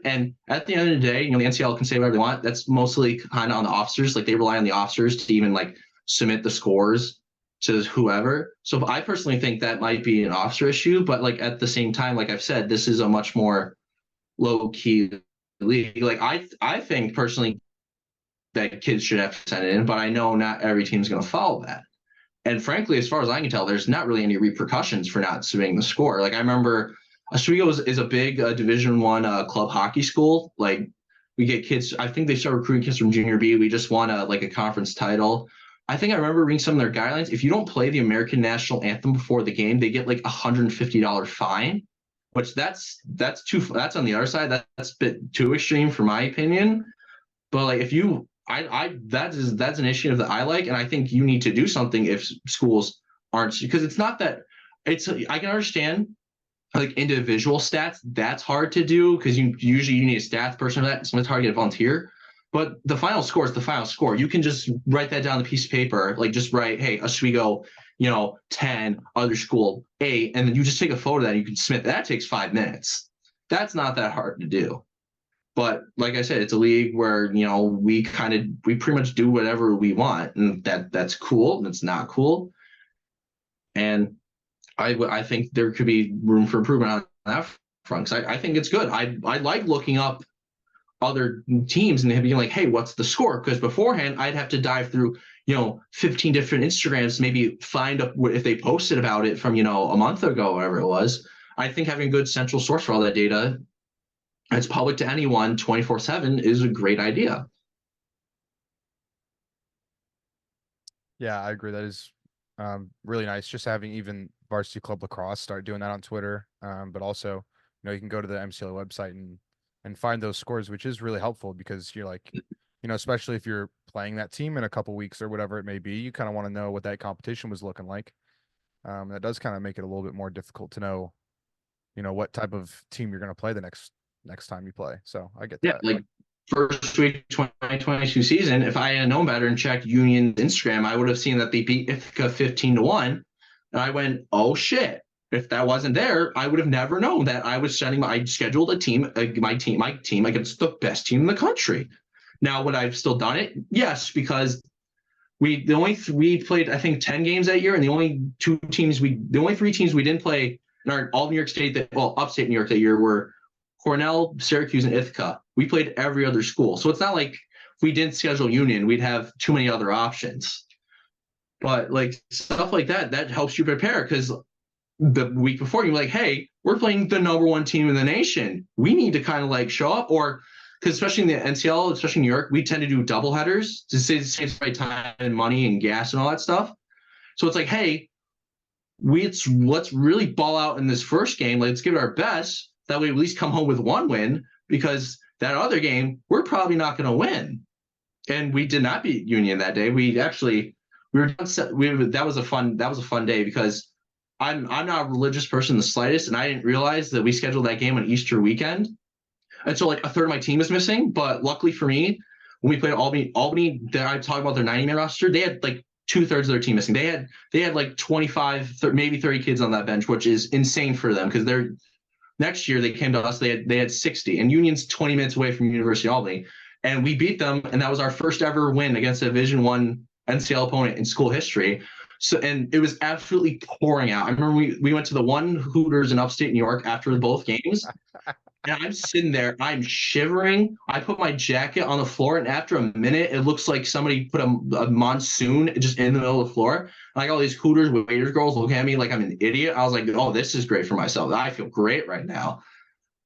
And at the end of the day, the NCL can say whatever they want. That's mostly kind of on the officers. Like they rely on the officers to even like submit the scores to whoever. So I personally think that might be an officer issue, but like at the same time, like I've said, this is a much more low key league. Like I think personally that kids should have to send it in, but I know not every team is going to follow that. And frankly, as far as I can tell, there's not really any repercussions for not submitting the score. Like I remember Oswego is a big Division One club hockey school. Like we get kids. I think they start recruiting kids from junior B. We just won a conference title. I think I remember reading some of their guidelines. If you don't play the American national anthem before the game, they get like $150 fine. Which that's on the other side. That's a bit too extreme for my opinion. But like if you that's an issue that I like, and I think you need to do something if schools aren't, because it's not that I can understand like individual stats, that's hard to do because you usually need a stats person for that. So it's hard to get a volunteer. But the final score is the final score. You can just write that down on a piece of paper, like just write, hey, Oswego, 10, other school 8, and then you just take a photo of that and you can submit. That takes 5 minutes. That's not that hard to do. But like I said, it's a league where we pretty much do whatever we want, and that's cool and it's not cool. And I think there could be room for improvement on that front. Because I think it's good. I like looking up other teams and being like, hey, what's the score? Because beforehand, I'd have to dive through 15 different Instagrams, maybe find up if they posted about it from a month ago, whatever it was. I think having a good central source for all that data, it's public to anyone 24/7, is a great idea. Yeah, I agree. That is really nice. Just having even Varsity Club Lacrosse start doing that on Twitter. But also, you can go to the MCLA website and and find those scores, which is really helpful because you're like, especially if you're playing that team in a couple weeks or whatever it may be, you kind of want to know what that competition was looking like. That does kind of make it a little bit more difficult to know, what type of team you're going to play the next time you play. So I get Yeah, that. like first week 2022 season, if I had known better and checked Union's Instagram, I would have seen that they beat Ithaca 15-1. And I went, oh shit. If that wasn't there, I would have never known that I was I scheduled a team, my team against the best team in the country. Now, would I've still done it? Yes, because we played, I think, 10 games that year, and the only three teams we didn't play in our all New York State upstate New York that year were Cornell, Syracuse, and Ithaca. We played every other school. So it's not like if we didn't schedule Union, we'd have too many other options. But like stuff like that helps you prepare, because the week before you're like, hey, we're playing the number one team in the nation. We need to kind of like show up, or because especially in the NCLL, especially in New York, we tend to do double headers to save right time and money and gas and all that stuff. So it's like, hey, let's really ball out in this first game. Let's give it our best. That way, we at least come home with one win, because that other game we're probably not going to win. And we did not beat Union that day. That was a fun day, because I'm not a religious person in the slightest, and I didn't realize that we scheduled that game on Easter weekend. And so like a third of my team is missing. But luckily for me, when we played Albany, that I talk about their 90-man roster, they had like 2/3 of their team missing. They had like 25, maybe 30 kids on that bench, which is insane for them, because next year they came to us, they had 60, and Union's 20 minutes away from University of Albany. And we beat them, and that was our first ever win against a Division I NCL opponent in school history. So, and it was absolutely pouring out. I remember we went to the one Hooters in upstate New York after both games, and I'm sitting there, I'm shivering. I put my jacket on the floor, and after a minute, it looks like somebody put a monsoon just in the middle of the floor. Like all these Hooters waiters girls looking at me like I'm an idiot. I was like, oh, this is great for myself. I feel great right now.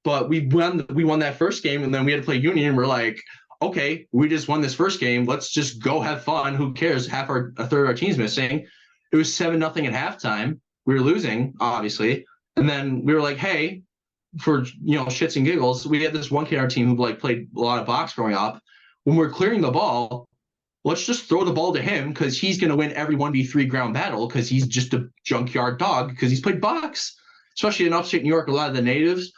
But we won that first game, and then we had to play Union, and we're like, okay, we just won this first game. Let's just go have fun. Who cares? A third of our team's missing. It was 7-0 at halftime. We were losing, obviously. And then we were like, hey, for shits and giggles, we had this one kid on our team who like played a lot of box growing up. When we're clearing the ball, let's just throw the ball to him, because he's going to win every 1v3 ground battle, because he's just a junkyard dog, because he's played box, especially in upstate New York. A lot of the natives.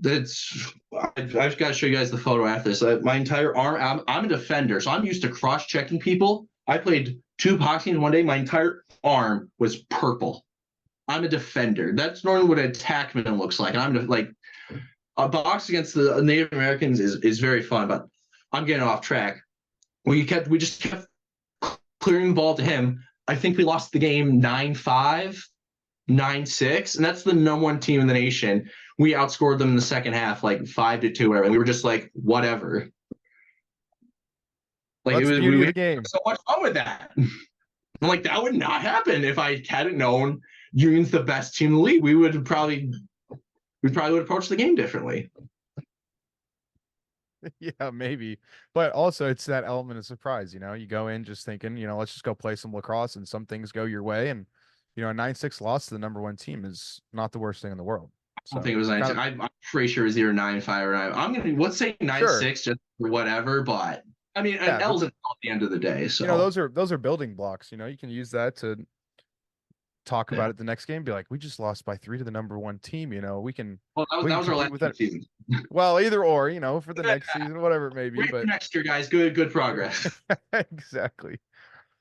I've got to show you guys the photo after this. My entire arm, I'm a defender, so I'm used to cross-checking people. I played 2 boxing one day. My entire arm was purple. I'm a defender. That's normally what an attackman looks like. And I'm like, a box against the Native Americans is very fun, but I'm getting off track. We just kept clearing the ball to him. I think we lost the game 9-5, 9-6, and that's the number one team in the nation. We outscored them in the second half, like 5-2, whatever. And we were just like, whatever. Like That's the beauty of the game. So much fun with that. I'm like, that would not happen if I hadn't known Union's the best team in the league. We probably would approach the game differently. Yeah, maybe. But also it's that element of surprise, you go in just thinking, let's just go play some lacrosse, and some things go your way. And, a 9-6 loss to the number one team is not the worst thing in the world. I don't think it was 9-6. I'm pretty sure it was either 9-5 or 9. I'm going to, let's say 9-6 Sure. just for whatever. But I mean, an L's at the end of the day. So, those are building blocks. You can use that to talk about it the next game. Be like, we just lost by 3 to the number one team. We can. Well, that was our last season. Well, either or, for the next season, whatever it may be. But next year, guys, good progress. Exactly.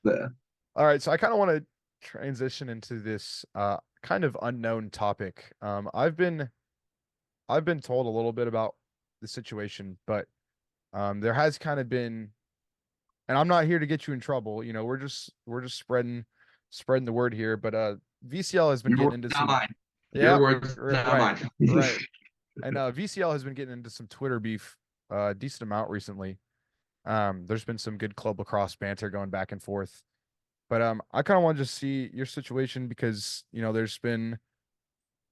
Yeah. All right, so I kind of want to transition into this kind of unknown topic. I've been told a little bit about the situation, but there has kind of been, and I'm not here to get you in trouble. We're just spreading the word here. But VCL has been getting into some. Yeah, right. And VCL has been getting into some Twitter beef a decent amount recently. There's been some good club lacrosse banter going back and forth. But I kind of want to just see your situation, because there's been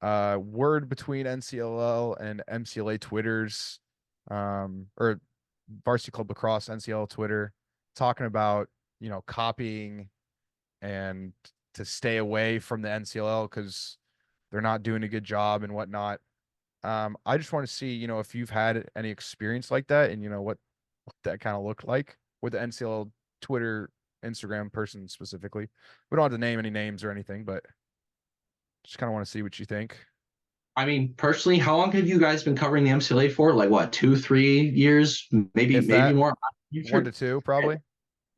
word between NCLL and MCLA Twitters, or Varsity Club Lacrosse NCLL Twitter, talking about copying and to stay away from the NCLL because they're not doing a good job and whatnot. I just want to see, if you've had any experience like that and what that kind of looked like with the NCL Twitter, Instagram person specifically. We don't have to name any names or anything, but just kind of want to see what you think. I mean, personally, how long have you guys been covering the MCLA for? Like what, 2, 3 years, maybe If that more? I'm one sure. to two, probably.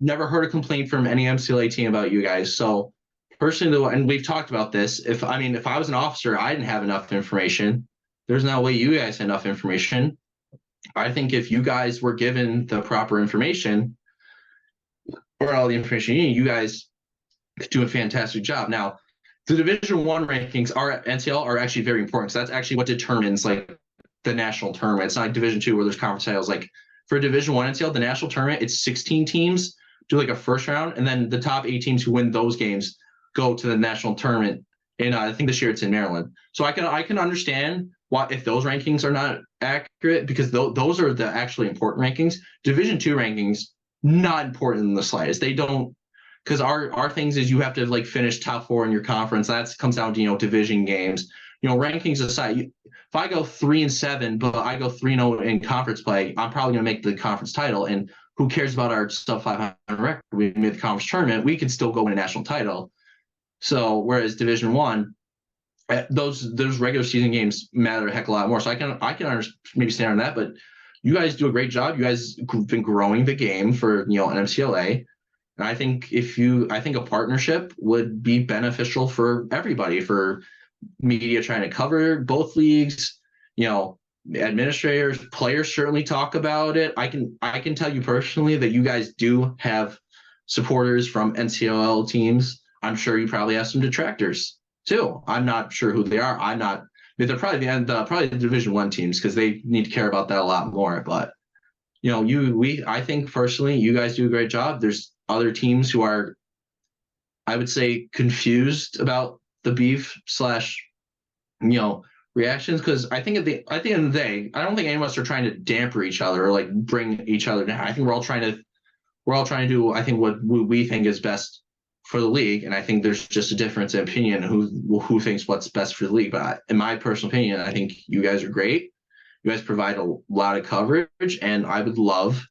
Never heard a complaint from any MCLA team about you guys. So personally, and we've talked about this. If I was an officer, I didn't have enough information. There's no way you guys had enough information. I think if you guys were given the proper information or all the information you need, you guys could do a fantastic job. Now, the Division I rankings are NCL are actually very important. So that's actually what determines like the national tournament. It's not like Division II where there's conference titles. Like for Division I NCL, the national tournament, it's 16 teams do like a first round, and then the top 8 teams who win those games go to the national tournament. And I think this year it's in Maryland. So I can understand why if those rankings are not accurate, because those are the actually important rankings. Division II rankings not important in the slightest. They don't, because our things is you have to like finish top 4 in your conference. That comes down to division games. Rankings aside, if I go 3-7, but I go 3-0 in conference play, I'm probably going to make the conference title. And who cares about our sub 500 record? We made the conference tournament. We could still go win a national title. So whereas Division I, those regular season games matter a heck of a lot more. So I can maybe stand on that, but you guys do a great job. You guys have been growing the game for an MCLA. And I think I think a partnership would be beneficial for everybody, for media trying to cover both leagues, administrators, players certainly talk about it. I can tell you personally that you guys do have supporters from NCLL teams. I'm sure you probably have some detractors too. I'm not sure who they are. They're probably probably the Division I teams because they need to care about that a lot more. But I think personally, you guys do a great job. There's other teams who are, I would say, confused about the beef / reactions, because I think at the end of the day, I don't think any of us are trying to damper each other or like bring each other down. I think we're all trying to do, I think, what we think is best for the league, and I think there's just a difference in opinion who thinks what's best for the league. But in my personal opinion, I think you guys are great. You guys provide a lot of coverage, and I would love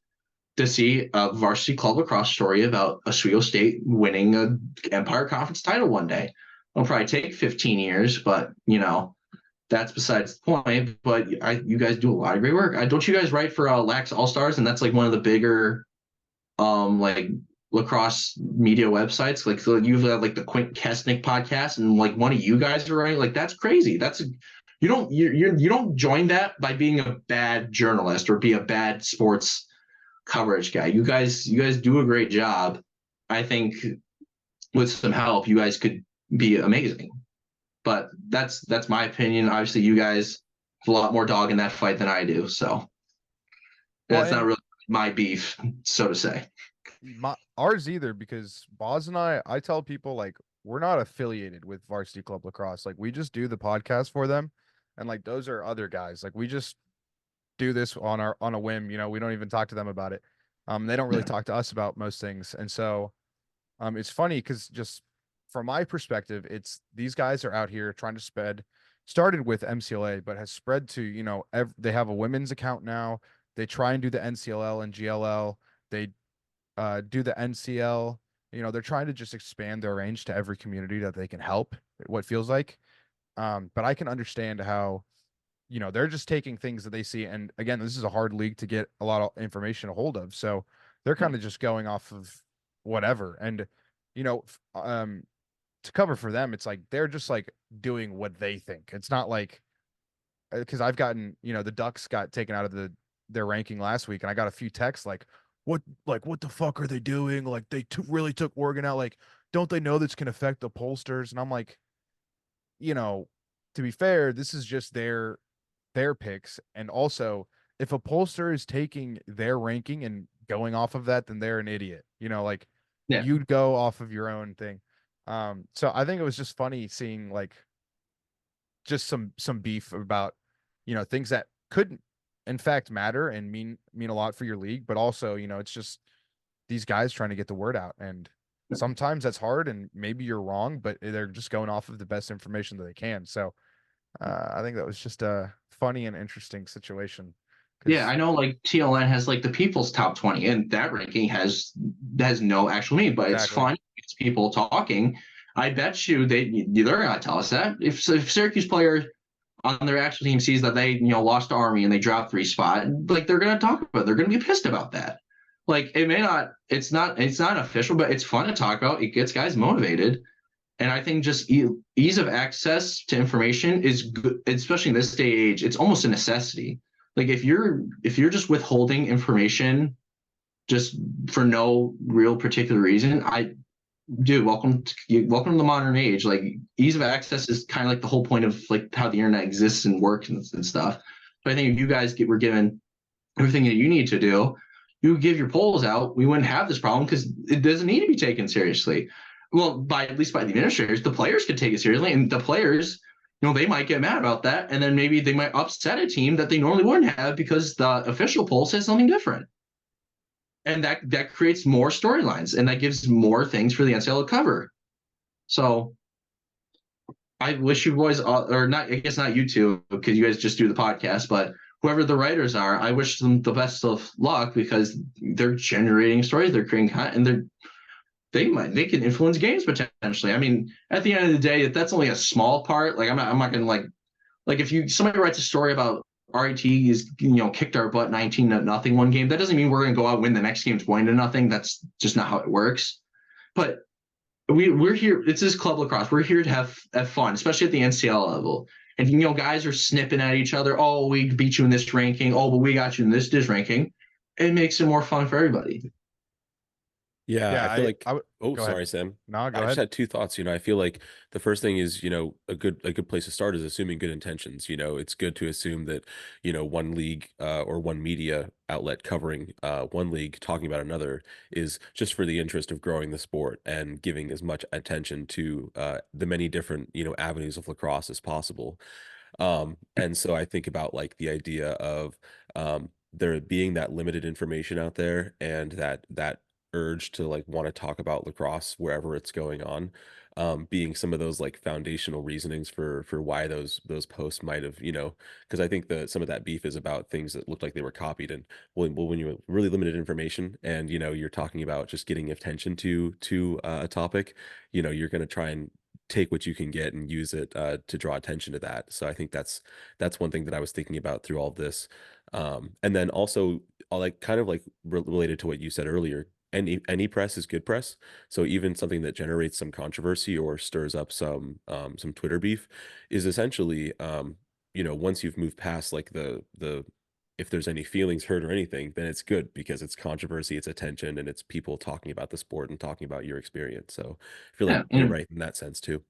to see a Varsity Club Lacrosse story about Oswego State winning a Empire Conference title one day. It'll probably take 15 years, but that's besides the point. But you guys do a lot of great work. Don't you guys write for Lax All Stars, and that's like one of the bigger like lacrosse media websites? Like, so you've got like the Quint Kesnick podcast, and like one of you guys are writing. Like, that's crazy. You don't join that by being a bad journalist or be a bad sports coverage guy. You guys do a great job. I think with some help, you guys could be amazing. But that's my opinion. Obviously, you guys have a lot more dog in that fight than I do. So that's not really my beef, so to say. Ours either, because Boz and I tell people like we're not affiliated with Varsity Club Lacrosse. Like we just do the podcast for them, and like those are other guys. Like we just do this on a whim. We don't even talk to them about it. They don't really talk to us about most things, and so it's funny because just from my perspective, it's these guys are out here trying to started with MCLA, but has spread to, they have a women's account now. They try and do the NCLL and GLL. They do the NCL. They're trying to just expand their range to every community that they can help, what feels like. But I can understand how, they're just taking things that they see. And again, this is a hard league to get a lot of information a hold of. So they're kind of just going off of whatever. And, to cover for them, it's like they're just like doing what they think. It's not like, because I've gotten, the Ducks got taken out of their ranking last week, and I got a few texts like what the fuck are they doing? Like they really took Oregon out. Like, don't they know this can affect the pollsters? And I'm like, to be fair, this is just their picks. And also, if a pollster is taking their ranking and going off of that, then they're an idiot. Like you'd go off of your own thing. So I think it was just funny seeing like just some beef about, things that couldn't in fact matter and mean a lot for your league, but also, it's just these guys trying to get the word out. And sometimes that's hard and maybe you're wrong, but they're just going off of the best information that they can. So I think that was just a funny and interesting situation. Yeah, I know like TLN has like the people's top 20, and that ranking has no actual meaning, but it's Exactly. fun. It's people talking. I bet you they're gonna tell us that if Syracuse player on their actual team sees that they lost to Army and they dropped 3 spot, like they're gonna talk about it. They're gonna be pissed about that. Like it may not, it's not official, but it's fun to talk about. It gets guys motivated. And I think just ease of access to information is good, especially in this day and age. It's almost a necessity. Like if you're just withholding information just for no real particular reason, welcome to the modern age. Like ease of access is kind of like the whole point of like how the internet exists and works and stuff. But I think if you guys were given everything that you need to do, you give your polls out, we wouldn't have this problem because it doesn't need to be taken seriously. Well, at least by the administrators, the players could take it seriously, and the players, they might get mad about that, and then maybe they might upset a team that they normally wouldn't have because the official poll says something different, and that creates more storylines, and that gives more things for the NCLL to cover. So I wish you boys, or not, I guess not you two, because you guys just do the podcast, but whoever the writers are, I wish them the best of luck because they're generating stories, they're creating content, and they can influence games potentially. I mean, at the end of the day, that's only a small part. Like I'm not gonna like if somebody writes a story about RIT is kicked our butt 19-0 one game, that doesn't mean we're gonna go out and win the next game 20-0. That's just not how it works. But we're here. It's this club lacrosse. We're here to have fun, especially at the NCL level. And guys are snipping at each other. Oh, we beat you in this ranking. Oh, but we got you in this ranking. It makes it more fun for everybody. Yeah, I feel like oh, go ahead. sorry, Sam. No, go I just ahead. had two thoughts. I feel like the first thing is, a good place to start is assuming good intentions. It's good to assume that, one league or one media outlet covering one league talking about another is just for the interest of growing the sport and giving as much attention to the many different, avenues of lacrosse as possible. And so I think about like the idea of there being that limited information out there and that urge to like want to talk about lacrosse wherever it's going on, being some of those like foundational reasonings for why those posts might have, because I think some of that beef is about things that looked like they were copied. And when you have really limited information and you're talking about just getting attention to a topic, you're going to try and take what you can get and use it to draw attention to that. So I think that's one thing that I was thinking about through all this. And then also like kind of like related to what you said earlier, any press is good press. So even something that generates some controversy or stirs up some Twitter beef is essentially once you've moved past like the if there's any feelings hurt or anything, then it's good because it's controversy, it's attention, and it's people talking about the sport and talking about your experience. So I feel like you're right in that sense too.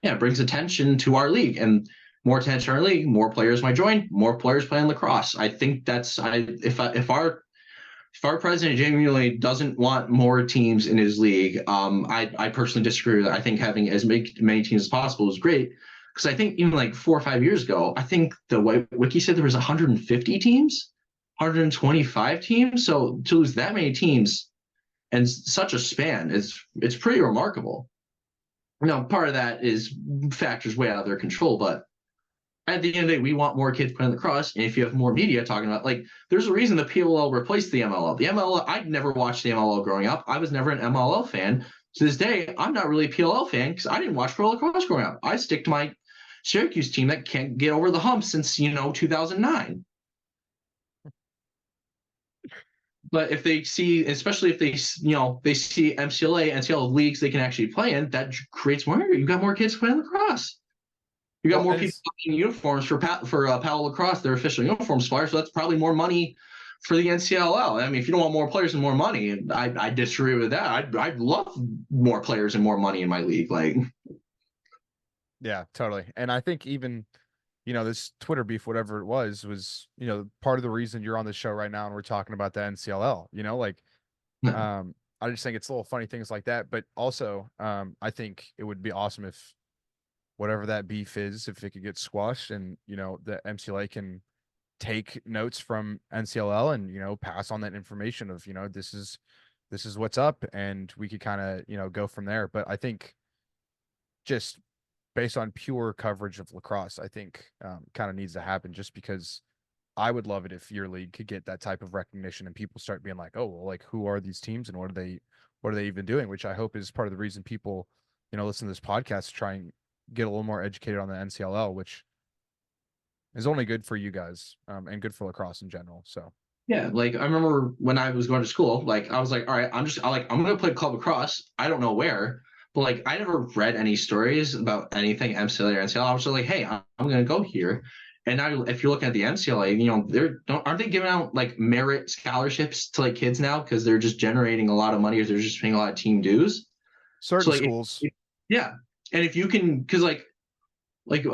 Yeah, it brings attention to our league, and more attention to our league, more players might join, more players playing lacrosse. I think if our president genuinely doesn't want more teams in his league, I personally disagree with that. I think having as many teams as possible is great because I think even like 4 or 5 years ago, I think the wiki said there was 150 teams, 125 teams. So to lose that many teams in such a span it's pretty remarkable. Part of that is factors way out of their control, but at the end of the day, we want more kids playing lacrosse. And if you have more media talking about, like, there's a reason the PLL replaced the MLL. The MLL, I'd never watched the MLL growing up. I was never an MLL fan. To this day, I'm not really a PLL fan because I didn't watch pro lacrosse growing up. I stick to my Syracuse team that can't get over the hump since 2009. But if they see, especially if they see MCLA, NCLL leagues they can actually play in, that creates more. You got more kids playing lacrosse. You got more people in uniforms for Powell Lacrosse, their official uniform supplier. So that's probably more money for the NCLL. I mean, if you don't want more players and more money, I disagree with that. I'd love more players and more money in my league. Like, yeah, totally. And I think even this Twitter beef, whatever it was part of the reason you're on the show right now and we're talking about the NCLL. I just think it's little funny things like that. But also, I think it would be awesome if whatever that beef is, if it could get squashed and, the MCLA can take notes from NCLL and, pass on that information of, this is what's up and we could kind of, go from there. But I think just based on pure coverage of lacrosse, I think kind of needs to happen, just because I would love it if your league could get that type of recognition and people start being like, oh, well, like, who are these teams and what are they even doing? Which I hope is part of the reason people, listen to this podcast to try and get a little more educated on the NCLL, which is only good for you guys and good for lacrosse in general. So Yeah, like I remember when I was going to school, like I was like, all right, I'm gonna play club lacrosse. I don't know where, but like I never read any stories about anything MCLA or NCLA. I was just like, hey, I'm gonna go here. And now if you're looking at the NCLA, aren't they giving out like merit scholarships to like kids now because they're just generating a lot of money or they're just paying a lot of team dues. certain So like schools. yeah. And if you can, because like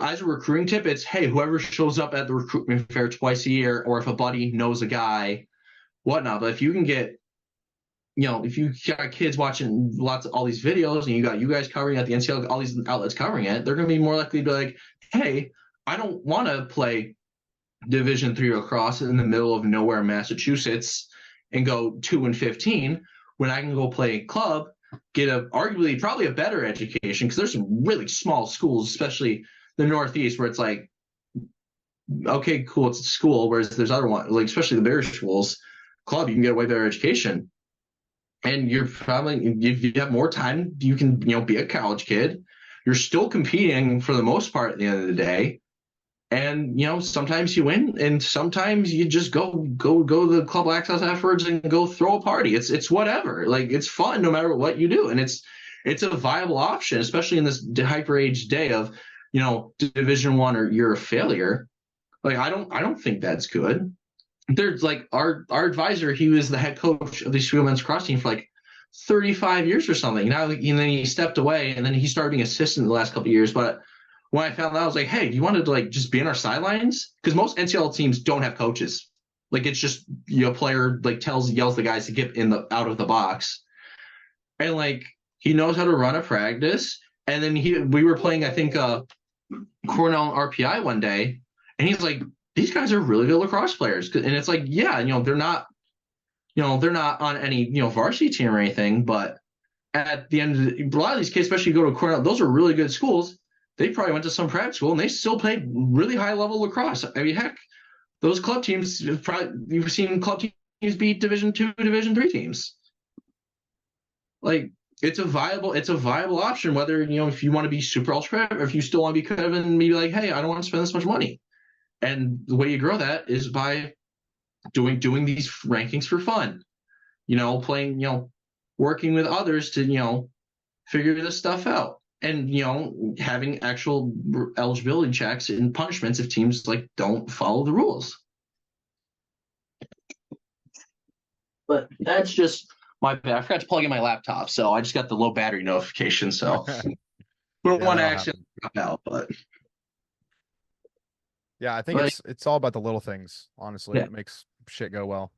as a recruiting tip, it's hey, whoever shows up at the recruitment fair twice a year, or if a buddy knows a guy, whatnot. But if you can get, if you got kids watching all these videos, and you got you guys covering at the NCL, all these outlets covering it, they're going to be more likely to be like, hey, I don't want to play Division III lacrosse in the middle of nowhere, Massachusetts, and go 2-15 when I can go play club, get arguably probably a better education, because there's some really small schools, especially the Northeast, where it's like, okay, cool, it's a school, whereas there's other ones, like especially the bigger schools, club, you can get a way better education. And you're probably, if you have more time, you can, be a college kid. You're still competing for the most part at the end of the day. And, sometimes you win and sometimes you just go to the club access afterwards and go throw a party. It's whatever. Like, it's fun no matter what you do. And it's a viable option, especially in this hyper age day of, Division I, or you're a failure. Like, I don't think that's good. There's like our advisor, he was the head coach of the Oswego men's cross team for like 35 years or something. Now, and then he stepped away and then he started being assistant the last couple of years. But when I found out, I was like, hey, do you want to like just be in our sidelines? Because most NCLL teams don't have coaches. Like, it's just, player like yells the guys to get out of the box. And like, he knows how to run a practice. And then we were playing, I think, Cornell RPI one day, and he's like, these guys are really good lacrosse players. And it's like, yeah, they're not on any, varsity team or anything, but at the end of a lot of these kids, especially go to Cornell, those are really good schools. They probably went to some private school and they still played really high level lacrosse. I mean, heck, those club teams, you've seen club teams beat Division II, Division III teams. Like, it's a viable option, whether, if you want to be super ultra or if you still want to be kind of and maybe like, hey, I don't want to spend this much money. And the way you grow that is by doing these rankings for fun, playing, working with others to, figure this stuff out, and, having actual eligibility checks and punishments if teams like don't follow the rules. But that's just my bad. I forgot to plug in my laptop, so I just got the low battery notification. So we don't want to actually drop out, but. Yeah, I think it's all about the little things, honestly. Yeah. It makes shit go well.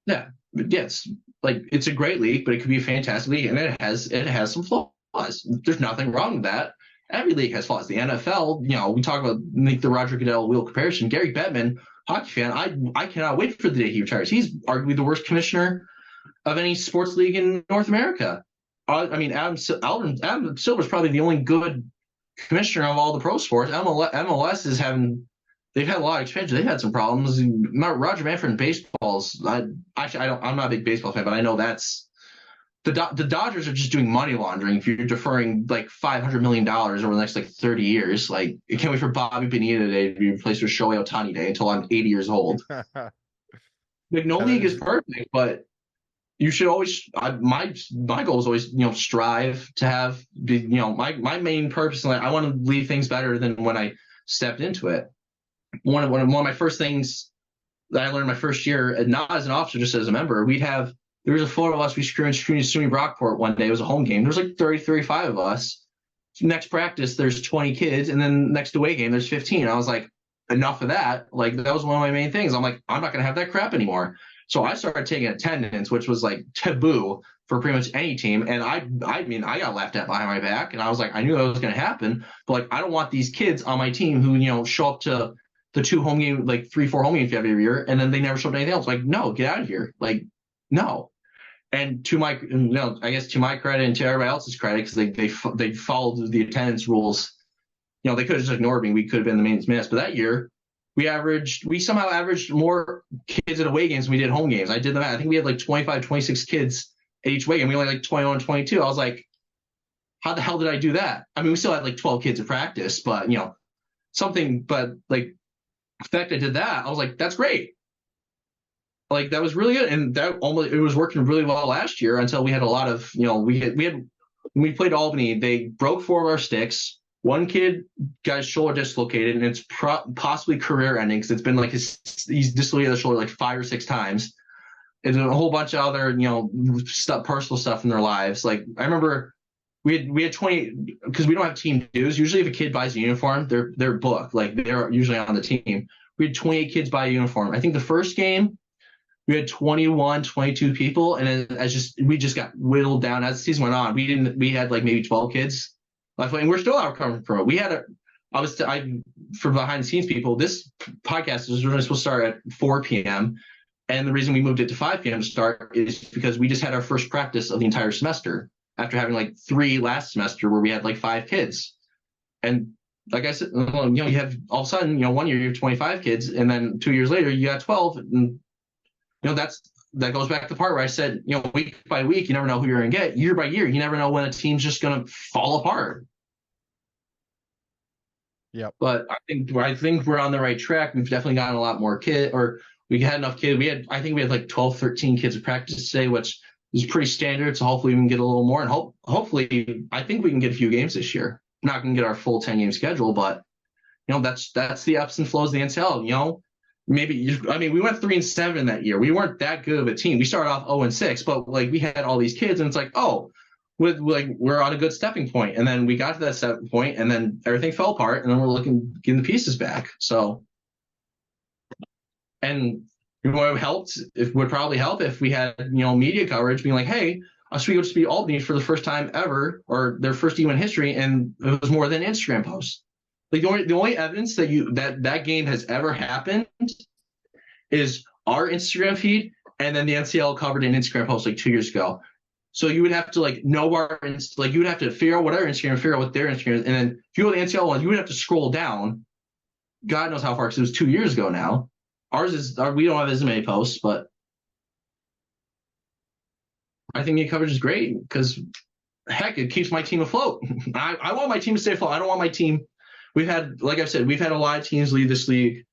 Yeah. Yes. Like, it's a great league, but it could be a fantastic league, and it has some flaws. There's nothing wrong with that. Every league has flaws. The NFL, we talk about the Roger Goodell wheel comparison. Gary Bettman, hockey fan, I cannot wait for the day he retires. He's arguably the worst commissioner of any sports league in North America. I mean, Adam Silver's probably the only good commissioner of all the pro sports. MLS is having. They've had a lot of expansion. They've had some problems. Roger Manfred in baseballs. I'm not a big baseball fan, but I know that's the Dodgers are just doing money laundering. If you're deferring like $500 million over the next like 30 years, like, it can't wait for Bobby Bonilla Day to be replaced with Shohei Ohtani Day until I'm 80 years old. Like, no league is perfect, but you should always. My goal is always, strive to have. My main purpose. Like, I want to leave things better than when I stepped into it. One of my first things that I learned my first year, not as an officer, just as a member, there was a photo of us. We screwed SUNY Brockport one day. It was a home game. There was like 35 of us. Next practice, there's 20 kids, and then next away game, there's 15. I was like, enough of that. Like, that was one of my main things. I'm like, I'm not gonna have that crap anymore. So I started taking attendance, which was like taboo for pretty much any team. And I got laughed at behind my back, and I was like, I knew that was gonna happen, but like, I don't want these kids on my team who show up to the 2 home game, like 3-4 home games every year, and then they never showed anything else. Like, no, get out of here. Like, no. And I guess to my credit and to everybody else's credit, because they followed the attendance rules they could have just ignored me. We could have been the main minutes. But that year, we somehow averaged more kids at away games than we did home games. I did the math. I think we had like 25, 26 kids at each way game. We only had like 21, 22. I was like, how the hell did I do that? I mean, we still had like 12 kids at practice, but but like the fact I did that, I was like, that's great. Like that was really good. And it was working really well last year until we had a lot of, when we played Albany, they broke 4 of our sticks. One kid got his shoulder dislocated, and it's possibly career ending because it's been like he's dislocated the shoulder like 5 or 6 times. And a whole bunch of other, personal stuff in their lives. Like I remember we had 20, because we don't have team dues. Usually if a kid buys a uniform, they're booked. Like they're usually on the team. We had 28 kids buy a uniform. I think the first game we had 21, 22 people, and we just got whittled down as the season went on. We had like maybe 12 kids. And we're still recovering from it. For behind the scenes people, this podcast was originally supposed to start at 4 p.m. And the reason we moved it to 5 p.m. to start is because we just had our first practice of the entire semester after having like 3 last semester where we had like 5 kids. And like I said, you have all of a sudden, 1 year you have 25 kids, and then 2 years later you got 12. And that goes back to the part where I said, week by week, you never know who you're going to get. Year by year, you never know when a team's just going to fall apart. Yeah. But I think we're on the right track. We've definitely gotten a lot more we had enough kids. I think we had like 12, 13 kids at practice today, which is pretty standard. So hopefully we can get a little more, and hopefully I think we can get a few games this year. Not going to get our full 10-game schedule, but that's the ups and flows of the NCLL. We went 3-7 that year. We weren't that good of a team. We started off 0-6, but like we had all these kids, and it's like, we're on a good stepping point. And then we got to that stepping point, and then everything fell apart, and then we're getting the pieces back. So, and it would probably help if we had media coverage being like, hey, Oswego just beat Albany for the first time ever, or their first game in history, and it was more than Instagram posts. Like the only evidence that game has ever happened is our Instagram feed, and then the NCL covered an Instagram post like 2 years ago. So you would have to know you would have to figure out what our Instagram, figure out what their Instagram is, and then if you go to the NCL one, you would have to scroll down. God knows how far, because it was 2 years ago now. We don't have as many posts, but I think the coverage is great because, heck, it keeps my team afloat. I want my team to stay afloat. I don't want my team. Like I've said, we've had a lot of teams leave this league,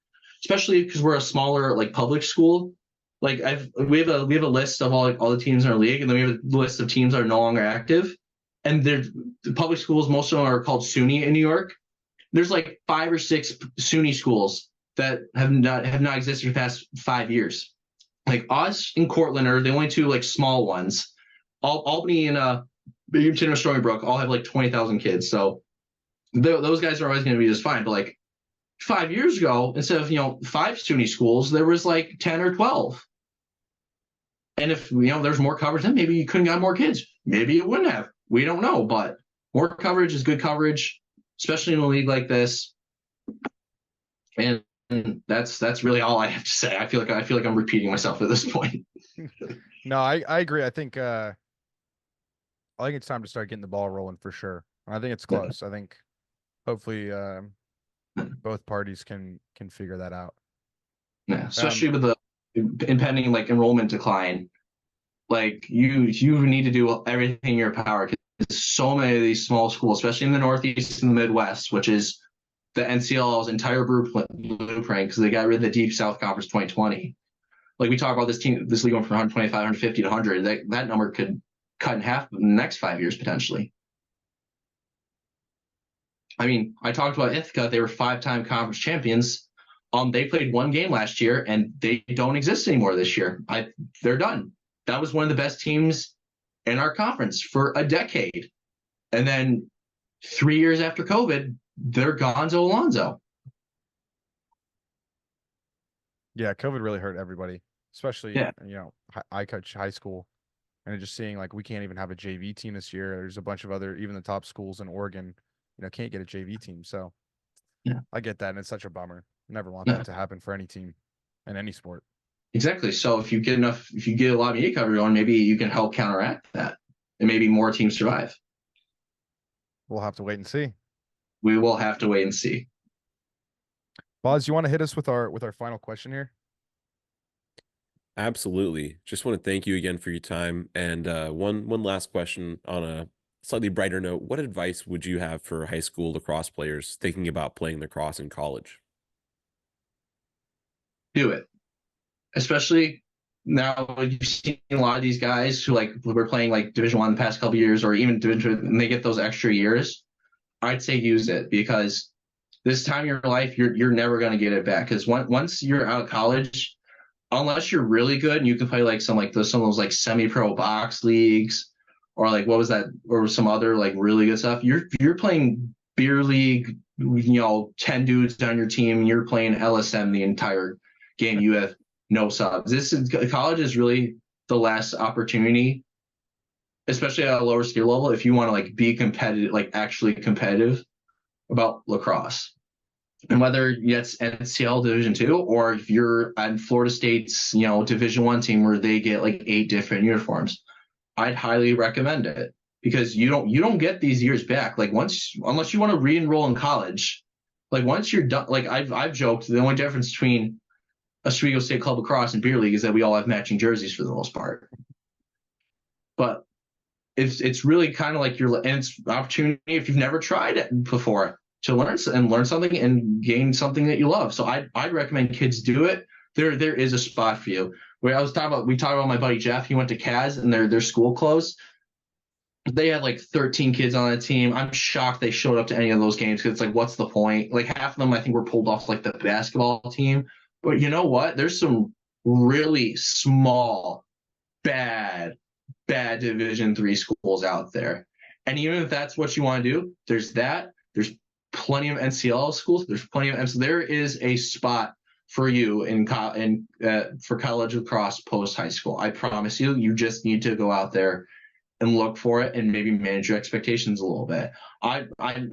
especially because we're a smaller public school. We have a list of all the teams in our league, and then we have a list of teams that are no longer active. And the public schools, most of them are called SUNY in New York. There's like 5 or 6 SUNY schools that have not existed for the past 5 years. Like us and Cortland are the only 2 small ones. Albany and Binghamton or Stony Brook all have 20,000 kids. So those guys are always going to be just fine. But 5 years ago, instead of 5 SUNY schools, there was 10 or 12. And if there's more coverage, then maybe you couldn't got more kids. Maybe it wouldn't have. We don't know. But more coverage is good coverage, especially in a league like this. And that's really all I have to say. I feel like I'm repeating myself at this point. No, I agree. I think it's time to start getting the ball rolling for sure. I think it's close. I think hopefully both parties can figure that out. Yeah, especially with the impending enrollment decline. You need to do everything in your power, because so many of these small schools, especially in the Northeast and the Midwest, which is the NCLL's entire blueprint, because they got rid of the Deep South Conference 2020. We talk about this league going from 125, 150 to 100. That number could cut in half in the next 5 years potentially. I mean, I talked about Ithaca. They were 5-time conference champions. They played 1 game last year, and they don't exist anymore this year. They're done. That was one of the best teams in our conference for a decade. And then 3 years after COVID, they're Gonzo Alonzo. Yeah, COVID really hurt everybody, especially, I coach high school, and just seeing we can't even have a JV team this year. There's a bunch of even the top schools in Oregon, can't get a JV team. So yeah, I get that. And it's such a bummer. Never want that to happen for any team in any sport. Exactly. So if you get a lot of media coverage on, maybe you can help counteract that, and maybe more teams survive. We'll have to wait and see. we will have to wait and see. Boz, you want to hit us with our final question here? Absolutely. Just want to thank you again for your time. And one last question on a slightly brighter note. What advice would you have for high school lacrosse players thinking about playing lacrosse in college? Do it, especially now you've seen a lot of these guys who like were playing like Division 1 the past couple years, or even Division 2, and they get those extra years. I'd say use it, because this time in your life, you're never going to get it back. Because once you're out of college, unless you're really good and you can play like some of those like semi-pro box leagues, or like what was that, or some other like really good stuff, you're playing beer league, 10 dudes on your team, you're playing LSM the entire game. You have no subs. College is really the last opportunity, especially at a lower skill level, if you want to like be competitive, like actually competitive about lacrosse. And whether it's NCL Division 2, or if you're at Florida State's, Division 1 team where they get like 8 different uniforms, I'd highly recommend it, because you don't get these years back. Like unless you want to re-enroll in college, like once you're done, like I've joked, the only difference between Oswego State Club Lacrosse and Beer League is that we all have matching jerseys for the most part. But it's really kind of like and it's an opportunity if you've never tried it before to learn something and gain something that you love. So I'd recommend kids do it. There is a spot for you. We talked about my buddy Jeff. He went to Kaz and their school closed. They had like 13 kids on that team. I'm shocked they showed up to any of those games, because it's like, what's the point? Like half of them I think were pulled off like the basketball team. But you know what? There's some really small, bad Division 3 schools out there. And even if that's what you want to do, there's there's plenty of NCLL schools. There's plenty of there is a spot for you for college lacrosse post high school. I promise you. You just need to go out there and look for it, and maybe manage your expectations a little bit. I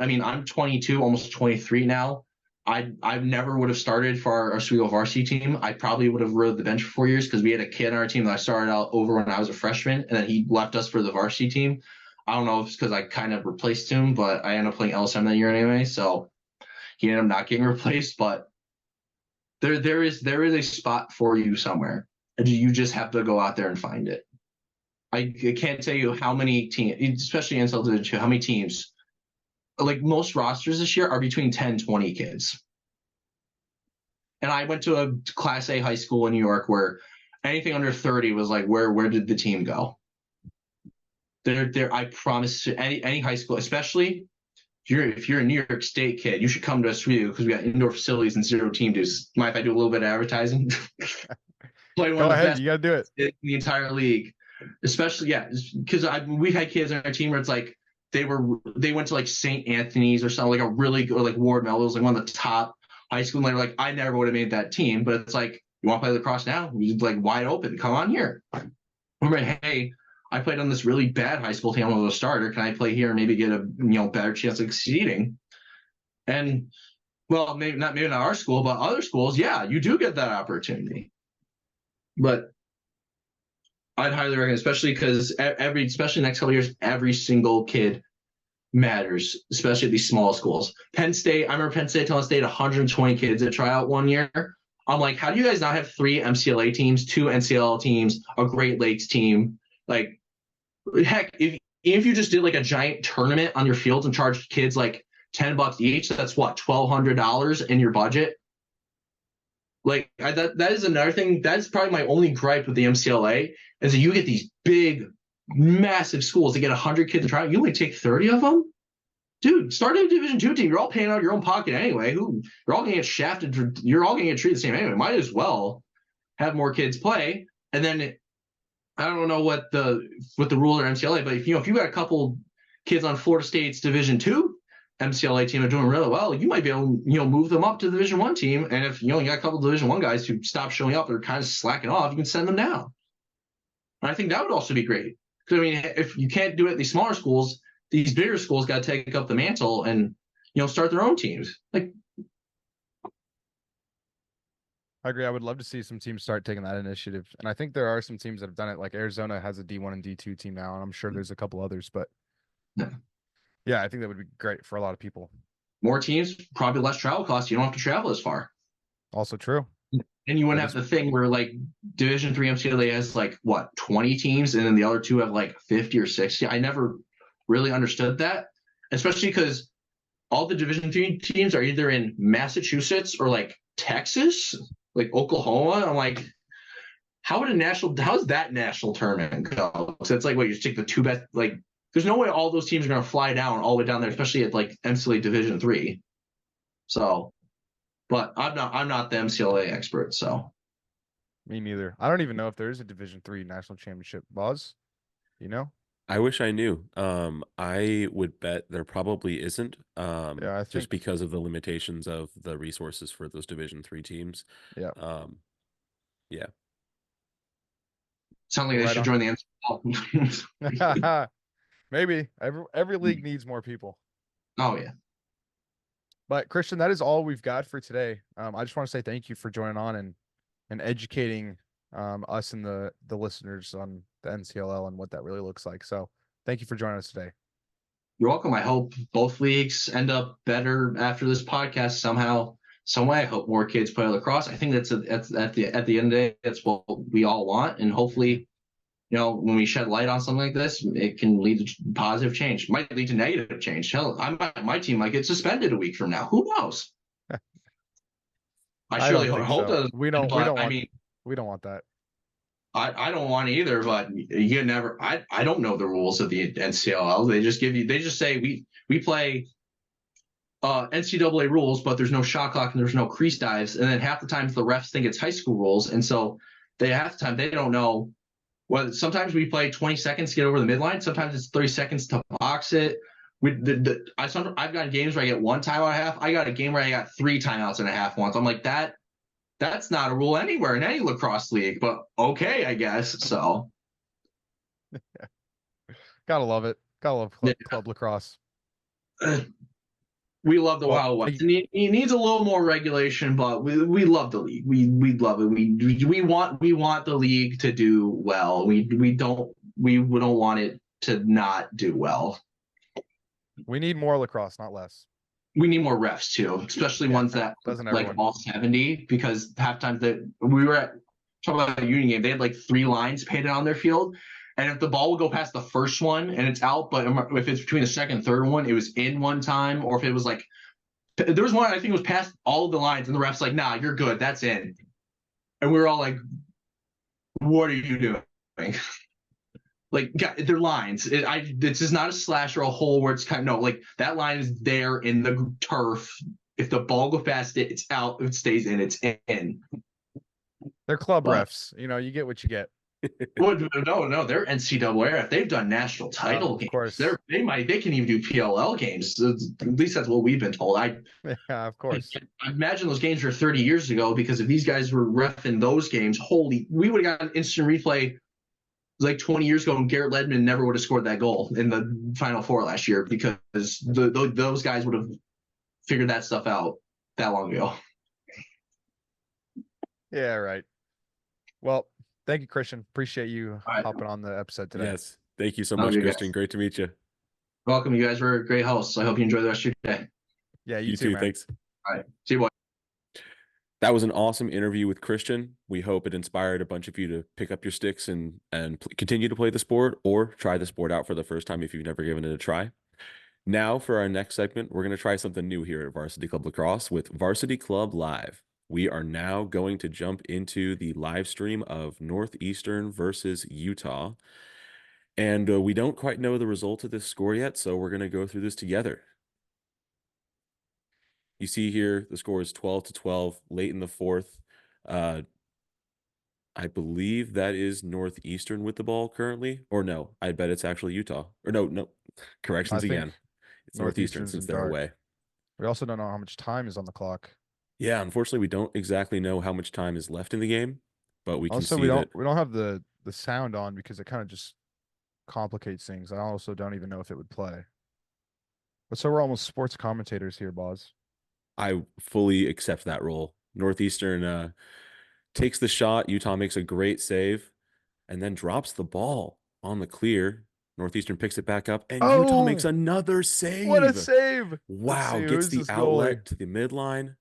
mean, I'm 22, almost 23 now. I never would have started for our Oswego varsity team. I probably would have rode the bench for 4 years, because we had a kid on our team that I started out over when I was a freshman, and then he left us for the varsity team. I don't know if it's because I kind of replaced him, but I ended up playing LSM that year anyway, so he ended up not getting replaced. But there is a spot for you somewhere, and you just have to go out there and find it. I can't tell you how many teams, especially NCLL Division 2, how many teams, like most rosters this year are between 10, 20 kids. And I went to a Class A high school in New York where anything under 30 was like, where did the team go? I promise, any high school, especially if you're a New York State kid, you should come to Oswego, because we got indoor facilities and 0 team dues. Mind if I do a little bit of advertising? Play one Go of the ahead, best you gotta do it. in the entire league. Especially, yeah, because we had kids on our team where it's like they went to like St. Anthony's or something, like a really good, or like Ward Melville's, like one of the top high school, and they were like, I never would have made that team. But it's like, you want to play lacrosse now? We're like wide open. Come on here. Remember, hey, I played on this really bad high school team. I was a starter. Can I play here and maybe get a better chance of succeeding? And well, maybe not our school, but other schools, yeah, you do get that opportunity. But I'd highly recommend, especially because especially next couple of years, every single kid matters, especially at these small schools. Penn State, I remember Penn State telling us they had 120 kids at tryout one year. I'm like, how do you guys not have 3 MCLA teams, 2 NCLL teams, a Great Lakes team? Like, heck, if you just did like a giant tournament on your fields and charged kids like $10 each, that's what, $1,200 in your budget. Like that is another thing. That's probably my only gripe with the MCLA, is that you get these big, massive schools that get 100 kids to try. You only take 30 of them, dude. Start a Division 2 team. You're all paying out of your own pocket anyway. You're all gonna get shafted. You're all gonna get treated the same anyway. Might as well have more kids play. And then I don't know what the rules are MCLA, but if you got a couple kids on Florida State's Division 2 MCLA team are doing really well, you might be able to, move them up to the Division 1 team. And if you got a couple of Division 1 guys who stop showing up or kind of slacking off, you can send them down. And I think that would also be great. Because I mean, if you can't do it at these smaller schools, these bigger schools got to take up the mantle and start their own teams. Like, I agree. I would love to see some teams start taking that initiative. And I think there are some teams that have done it. Like Arizona has a D1 and D2 team now, and I'm sure there's a couple others. But yeah. yeah, I think that would be great for a lot of people. more teams, probably less travel costs. You don't have to travel as far. Also true. And you wouldn't have the thing where like Division III MCLA has like what 20 teams, and then the other two have like 50 or 60. I never really understood that, especially because all the Division III teams are either in Massachusetts or like Texas, like Oklahoma. I'm like, how's that national tournament go? So it's like, what, you take the two best, like, there's no way all those teams are going to fly down all the way down there, especially at like MCLA Division III. So, but I'm not the MCLA expert, so. Me neither. I don't even know if there is a Division III national championship. Buzz, you know? I wish I knew. I would bet there probably isn't. Yeah, I Just think. because of the limitations of the resources for those Division III teams. Yeah. Yeah. Sound like they Right should on. join the NCLL. Maybe every league needs more people. Oh yeah. But Christian, that is all we've got for today. I just want to say thank you for joining on and educating us and the listeners on the NCLL and what that really looks like. So thank you for joining us today. You're welcome. I hope both leagues end up better after this podcast somehow, some way. I hope more kids play lacrosse. I think that's at the end of the day, that's what we all want. And hopefully, when we shed light on something like this, it can lead to positive change. Might lead to negative change. Hell, my team might get suspended a week from now. Who knows? I surely don't think hope so. that. We don't I want that. I don't want either, but you never. I don't know the rules of the NCLL. They just say we play NCAA rules, but there's no shot clock and there's no crease dives, and then half the times the refs think it's high school rules, and so half the time they don't know. Well, sometimes we play 20 seconds to get over the midline. Sometimes it's 30 seconds to box it. I've got games where I get one timeout a half. I got a game where I got 3 timeouts and a half once. I'm like, that's not a rule anywhere in any lacrosse league, but okay, I guess. So Gotta love it. Gotta love club lacrosse. We love the Well, Wild West. He needs a little more regulation, but we love the league. We love it. We want the league to do well. We don't want it to not do well. We need more lacrosse, not less. We need more refs too, especially ones that like all 70, because halftime that we were talking about a union game, they had like 3 lines painted on their field. And if the ball would go past the first one and it's out, but if it's between the second and third one, it was in one time. Or if it was like, there was one, I think it was past all of the lines, and the ref's like, nah, you're good, that's in. And we were all like, what are you doing? Like, they're lines. It's just not a slash or a hole where it's like that line is there in the turf. If the ball goes past it, it's out. If it stays in, it's in. They're club refs. You get what you get. Well, no, they're NCAA. They've done national title games. Of course. They can even do PLL games. At least that's what we've been told. Yeah, of course. I imagine those games were 30 years ago, because if these guys were reffing those games, we would have got an instant replay like 20 years ago, and Garrett Ledman never would have scored that goal in the Final Four last year, because those guys would have figured that stuff out that long ago. Yeah, right. Well, thank you, Christian. Appreciate you hopping on the episode today. Yes. Thank you so much, Christian. Great to meet you. Welcome. You guys were great hosts. I hope you enjoy the rest of your day. Yeah, you too, man. Thanks. All right. See you, boys. That was an awesome interview with Christian. We hope it inspired a bunch of you to pick up your sticks and continue to play the sport, or try the sport out for the first time if you've never given it a try. Now for our next segment, we're going to try something new here at Varsity Club Lacrosse with Varsity Club Live. We are now going to jump into the live stream of Northeastern versus Utah. And we don't quite know the result of this score yet, so we're going to go through this together. You see here, the score is 12-12 late in the 4th. I believe that is Northeastern with the ball currently. Or no, I bet it's actually Utah. Or no, corrections again. It's Northeastern since they're away. We also don't know how much time is on the clock. Yeah, unfortunately, we don't exactly know how much time is left in the game, but we can see that we don't have the sound on, because it kind of just complicates things. I also don't even know if it would play. But so we're almost sports commentators here, Boz. I fully accept that role. Northeastern takes the shot. Utah makes a great save and then drops the ball on the clear. Northeastern picks it back up, and Utah makes Oh, another what a save. save! Let's see, Wow, gets who's the this goalie? outlet to the midline,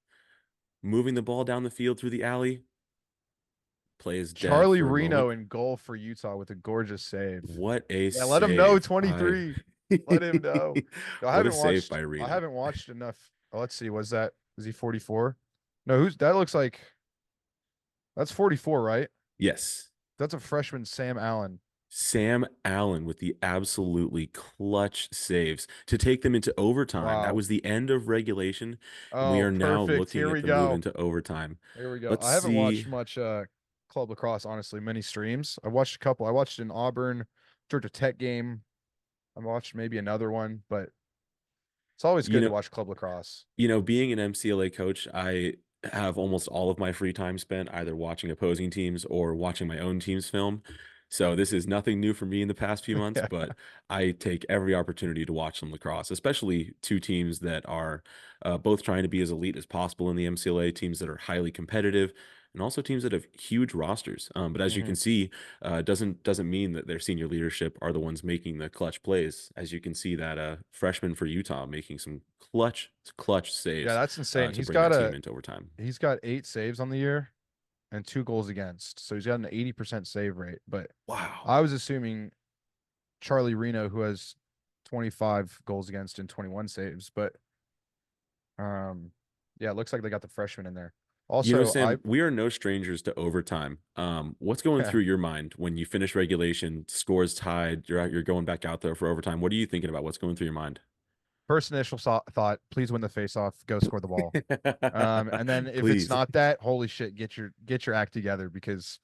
moving the ball down the field through the alley. Play is dead Charlie for a Reno moment. in goal for Utah with a gorgeous save. What a Yeah, let him know save by 23. Let him know. I what a haven't save watched by I Reno. haven't watched enough. Oh, let's see. Is he 44? No, who's that looks like that's 44, right? Yes. That's a freshman, Sam Allen. Sam Allen with the absolutely clutch saves to take them into overtime. That Wow. was the end of regulation, and we Oh, are now perfect. looking Here at we the move go. into overtime. Here we go. Let's I haven't watched see. much club lacrosse, honestly, many streams. I watched a couple. I watched an Auburn Georgia Tech game. I watched maybe another one, but it's always You good to know, watch club lacrosse. being an MCLA coach, I have almost all of my free time spent either watching opposing teams or watching my own team's film. So this is nothing new for me in the past few months, Yeah. but I take every opportunity to watch some lacrosse, especially two teams that are both trying to be as elite as possible in the MCLA, teams that are highly competitive, and also teams that have huge rosters. But as you Hmm. can see, doesn't mean that their senior leadership are the ones making the clutch plays. As you can see, that freshman for Utah making some clutch Yeah, saves that's insane. to bring that team into overtime. He's got 8 saves on the year and 2 goals against. So he's got an 80% save rate. But Wow. I was assuming Charlie Reno, who has 25 goals against and 21 saves. But yeah, it looks like they got the freshman in there. Also, Sam, we are no strangers to overtime. What's going through your mind when you finish regulation, scores tied, you're going back out there for overtime? What are you thinking about? What's going through your mind? first initial thought, please win the faceoff, go score the ball. And then if it's Please. not that, holy shit, get your act together because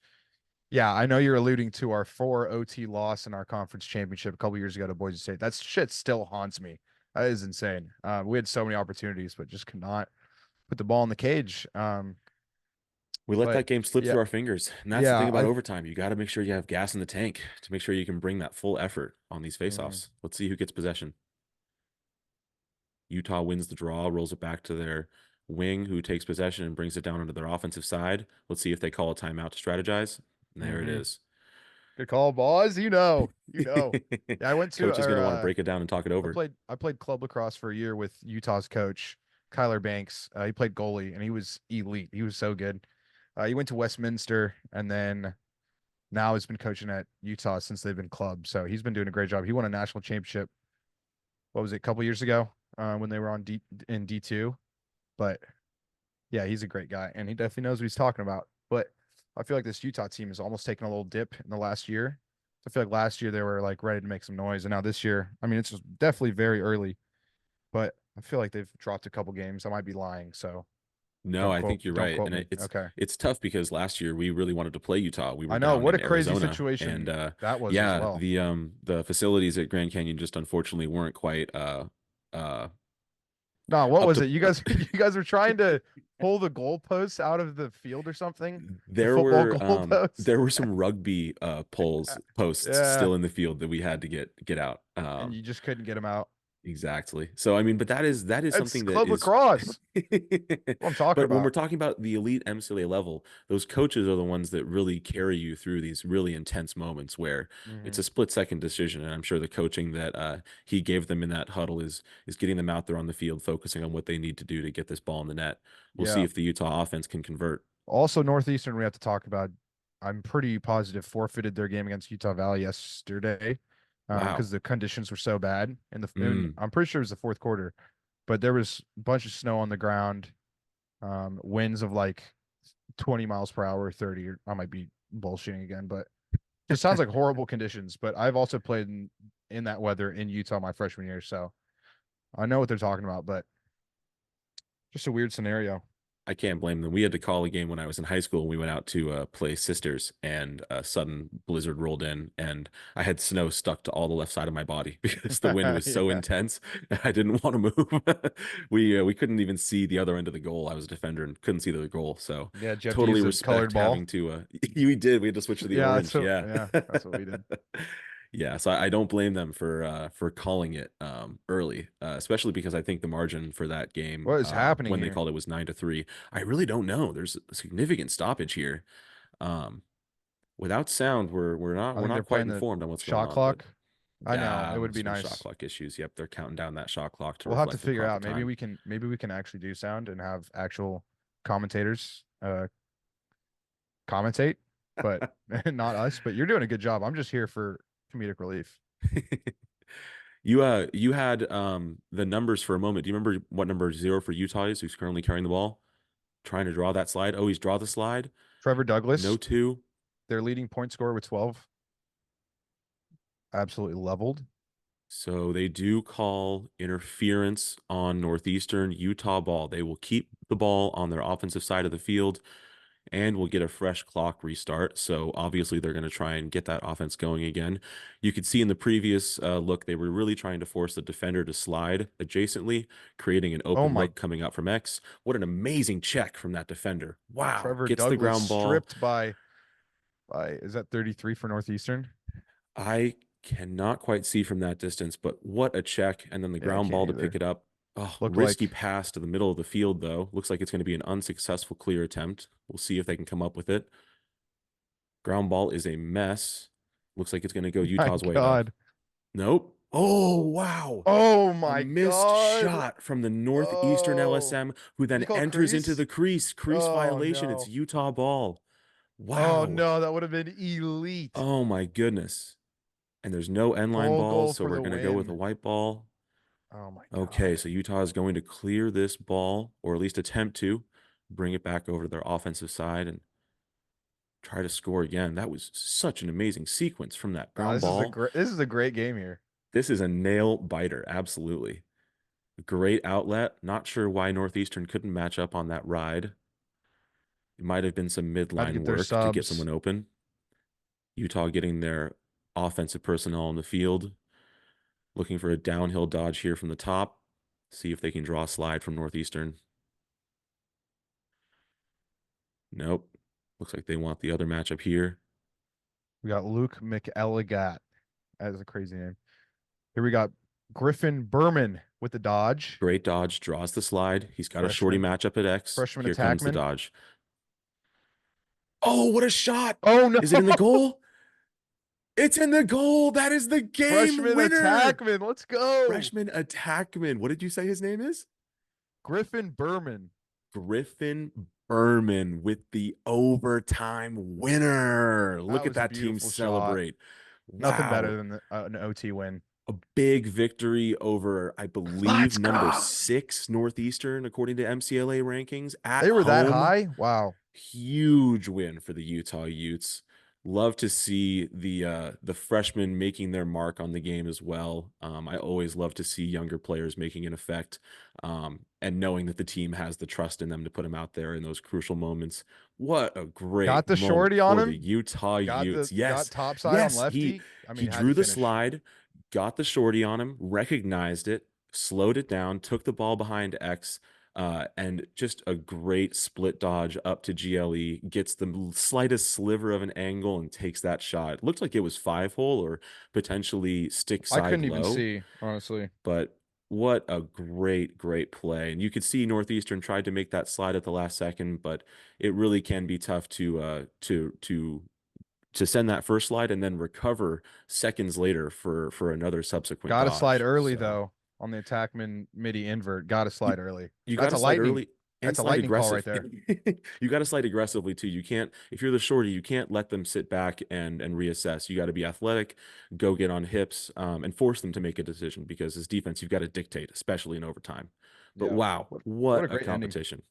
yeah, I know you're alluding to our 4 OT loss in our conference championship a couple years ago to Boise State. That shit still haunts me. That is insane. We had so many opportunities, but just could not put the ball in the cage. We let But that game slip yeah, through our fingers. And that's the yeah, thing about overtime. You got to make sure you have gas in the tank to make sure you can bring that full effort on these mhm. faceoffs. Let's see who gets possession. Utah wins the draw, rolls it back to their wing, who takes possession and brings it down onto their offensive side. Let's see if they call a timeout to strategize. And there it Mhm. is. Good call, boys. You know. Yeah, I went to Coach is going or to want to break it down and talk it over. I played club lacrosse for a year with Utah's coach, Kyler Banks. He played goalie and he was elite. He was so good. He went to Westminster and then now has been coaching at Utah since they've been club. So he's been doing a great job. He won a national championship. What was it, a couple years ago? When they were in D2. But yeah, he's a great guy and he definitely knows what he's talking about. But I feel like this Utah team is almost taking a little dip in the last year. I feel like last year they were like ready to make some noise, and now this year, I mean, it's just definitely very early, but I feel like they've dropped a couple games. I might be lying, so No, I think you're don't right. quote And me. Okay. it's tough because last year we really wanted to play Utah. We were I know down what a in crazy Arizona. And situation that was as yeah, well. the facilities at Grand Canyon just unfortunately weren't quite No, what up was to it? You guys you guys were trying to pull the goalposts out of the field or something? The football goalposts? there were some rugby posts Yeah, still in the field that we had to get out. and you just couldn't get them out. Exactly. So I mean, but that is It's something that club is lacrosse. What I'm talking but when we're about. talking about the elite MCLA level, those coaches are the ones that really carry you through these really intense moments where it's Hmm. a split-second decision. And I'm sure the coaching that he gave them in that huddle is getting them out there on the field, focusing on what they need to do to get this ball in the net. We'll see Yeah. if the Utah offense can convert. Also, Northeastern, we have to talk about. I'm pretty positive forfeited their game against Utah Valley yesterday, Wow. because the conditions were so bad. Mm. I'm pretty sure it was the fourth quarter, but there was a bunch of snow on the ground, winds of like 20 miles per hour, 30. I might be bullshitting again, but just sounds like horrible conditions. But I've also played in that weather in Utah my freshman year, so I know what they're talking about. But just a weird scenario. I can't blame them. We had to call a game when I was in high school. We went out to play Sisters, and a sudden blizzard rolled in, and I had snow stuck to all the left side of my body because the wind was so Yeah, intense. I didn't want to move. We couldn't even see the other end of the goal. I was a defender and couldn't see the goal. So yeah. Did you have to totally use a colored respect ball? having to. We did. We had to switch to the Yeah, orange. Yeah. that's what we did. Yeah, so I don't blame them for calling it early, especially because I think the margin for that game What is happening when they here? called it was 9-3. I really don't know. There's a significant stoppage here. Um, without sound, we're I think not they're quite playing the informed on what's going shot on, but clock. I know it would be Some shot nice. clock issues. Yep, they're counting down that shot clock to We'll have to reflect the figure proper out. time. Maybe we can actually do sound and have actual commentators commentate, but not us. But you're doing a good job. I'm just here for comedic relief. You had the numbers for a moment. Do you remember what number 0 for Utah is, who's currently carrying the ball? Trying to draw that slide. Oh, he's draw the slide. Trevor Douglas, No 2. their leading point scorer with 12. Absolutely leveled. So they do call interference on Northeastern Utah ball. They will keep the ball on their offensive side of the field and we'll get a fresh clock restart. So obviously they're going to try and get that offense going again. You could see in the previous look, they were really trying to force the defender to slide adjacently, creating an open look coming out from X. What an amazing check from that defender. Wow. Trevor Gets Douglas the ground ball. stripped by is that 33 for Northeastern? I cannot quite see from that distance, but what a check. And then the ground ball to pick it up. Oh, risky pass to the middle of the field, though. Looks like it's going to be an unsuccessful clear attempt. We'll see if they can come up with it. Ground ball is a mess. Looks like it's going to go Utah's way, though. Nope. Oh, wow. Oh, my a missed shot from the Northeastern LSM, who then enters into the crease. Crease violation. No. It's Utah ball. Wow. Oh, no. That would have been elite. Oh, my goodness. And there's no end line balls, so we're going to go with a white ball. Oh, my God. Okay, so Utah is going to clear this ball, or at least attempt to bring it back over to their offensive side and try to score again. That was such an amazing sequence from that ground ball. This is a great game here. This is a nail biter, absolutely. Great outlet. Not sure why Northeastern couldn't match up on that ride. It might have been some midline work to get someone open. Utah getting their offensive personnel on the field. Looking for a downhill dodge here from the top. See if they can draw a slide from Northeastern. Nope. Looks like they want the other matchup here. We got Luke McElligat. That is a crazy name. Here we got Griffin Berman with the dodge. Great dodge. Draws the slide. He's got a shorty matchup at X. Freshman here comes the attackman. dodge. Oh, what a shot. Oh, no. Is it in the goal? It's in the goal. That is the game Freshman winner. attackman. Let's go. Freshman attackman. What did you say his name is? Griffin Berman. Griffin Berman with the overtime winner. Look at that team celebrate. Wow. Nothing better than an OT win. A big victory over, I believe, number 6 Northeastern, according to MCLA rankings. They were that high? Wow. Huge win for the Utah Utes. Love to see the freshmen making their mark on the game as well. I always love to see younger players making an effect, and knowing that the team has the trust in them to put them out there in those crucial moments. What a great got the shorty on him. The Utah Utes. Yes, got top side on lefty. He drew the slide, got the shorty on him, recognized it, slowed it down, took the ball behind X. And just a great split dodge up to GLE, gets the slightest sliver of an angle and takes that shot. It looked like it was 5-hole or potentially stick side low. I couldn't even see, honestly. But what a great play. And you could see Northeastern tried to make that slide at the last second, but it really can be tough to send that first slide and then recover seconds later for another subsequent Got to dodge. slide early, though. On the attackman midi invert, got to slide early. You got to slide early. That's a lightning call right there. You got to slide aggressively too. You can't, if you're the shorty, you can't let them sit back and reassess. You got to be athletic, go get on hips, and force them to make a decision, because as defense, you've got to dictate, especially in overtime. But wow, what a great competition.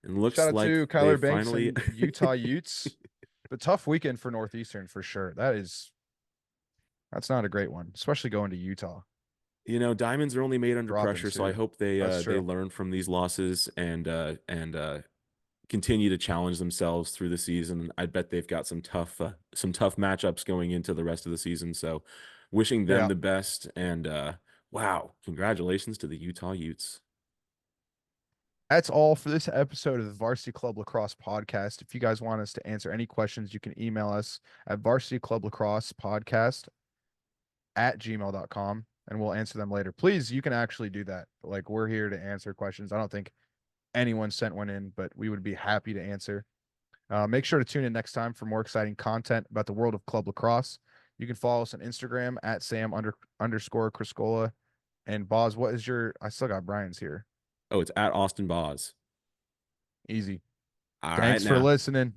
Ending. And looks shout out like to Kyler Banks finally... and Utah Utes. The tough weekend for Northeastern for sure. That's not a great one, especially going to Utah. You know, diamonds are only made under pressure, so I hope they learn from these losses and continue to challenge themselves through the season. I bet they've got some tough matchups going into the rest of the season. So, wishing them the best. And wow, congratulations to the Utah Utes. That's all for this episode of the Varsity Club Lacrosse podcast. If you guys want us to answer any questions, you can email us at varsityclublacrossepodcast@gmail.com. and we'll answer them later. Please, you can actually do that. Like, we're here to answer questions. I don't think anyone sent one in, but we would be happy to answer. Make sure to tune in next time for more exciting content about the world of club lacrosse. You can follow us on Instagram at Sam__ Criscola. And Boz, what is your? I still got Brian's here. Oh, it's at Austin Boz. Easy. All right Thanks for now. listening.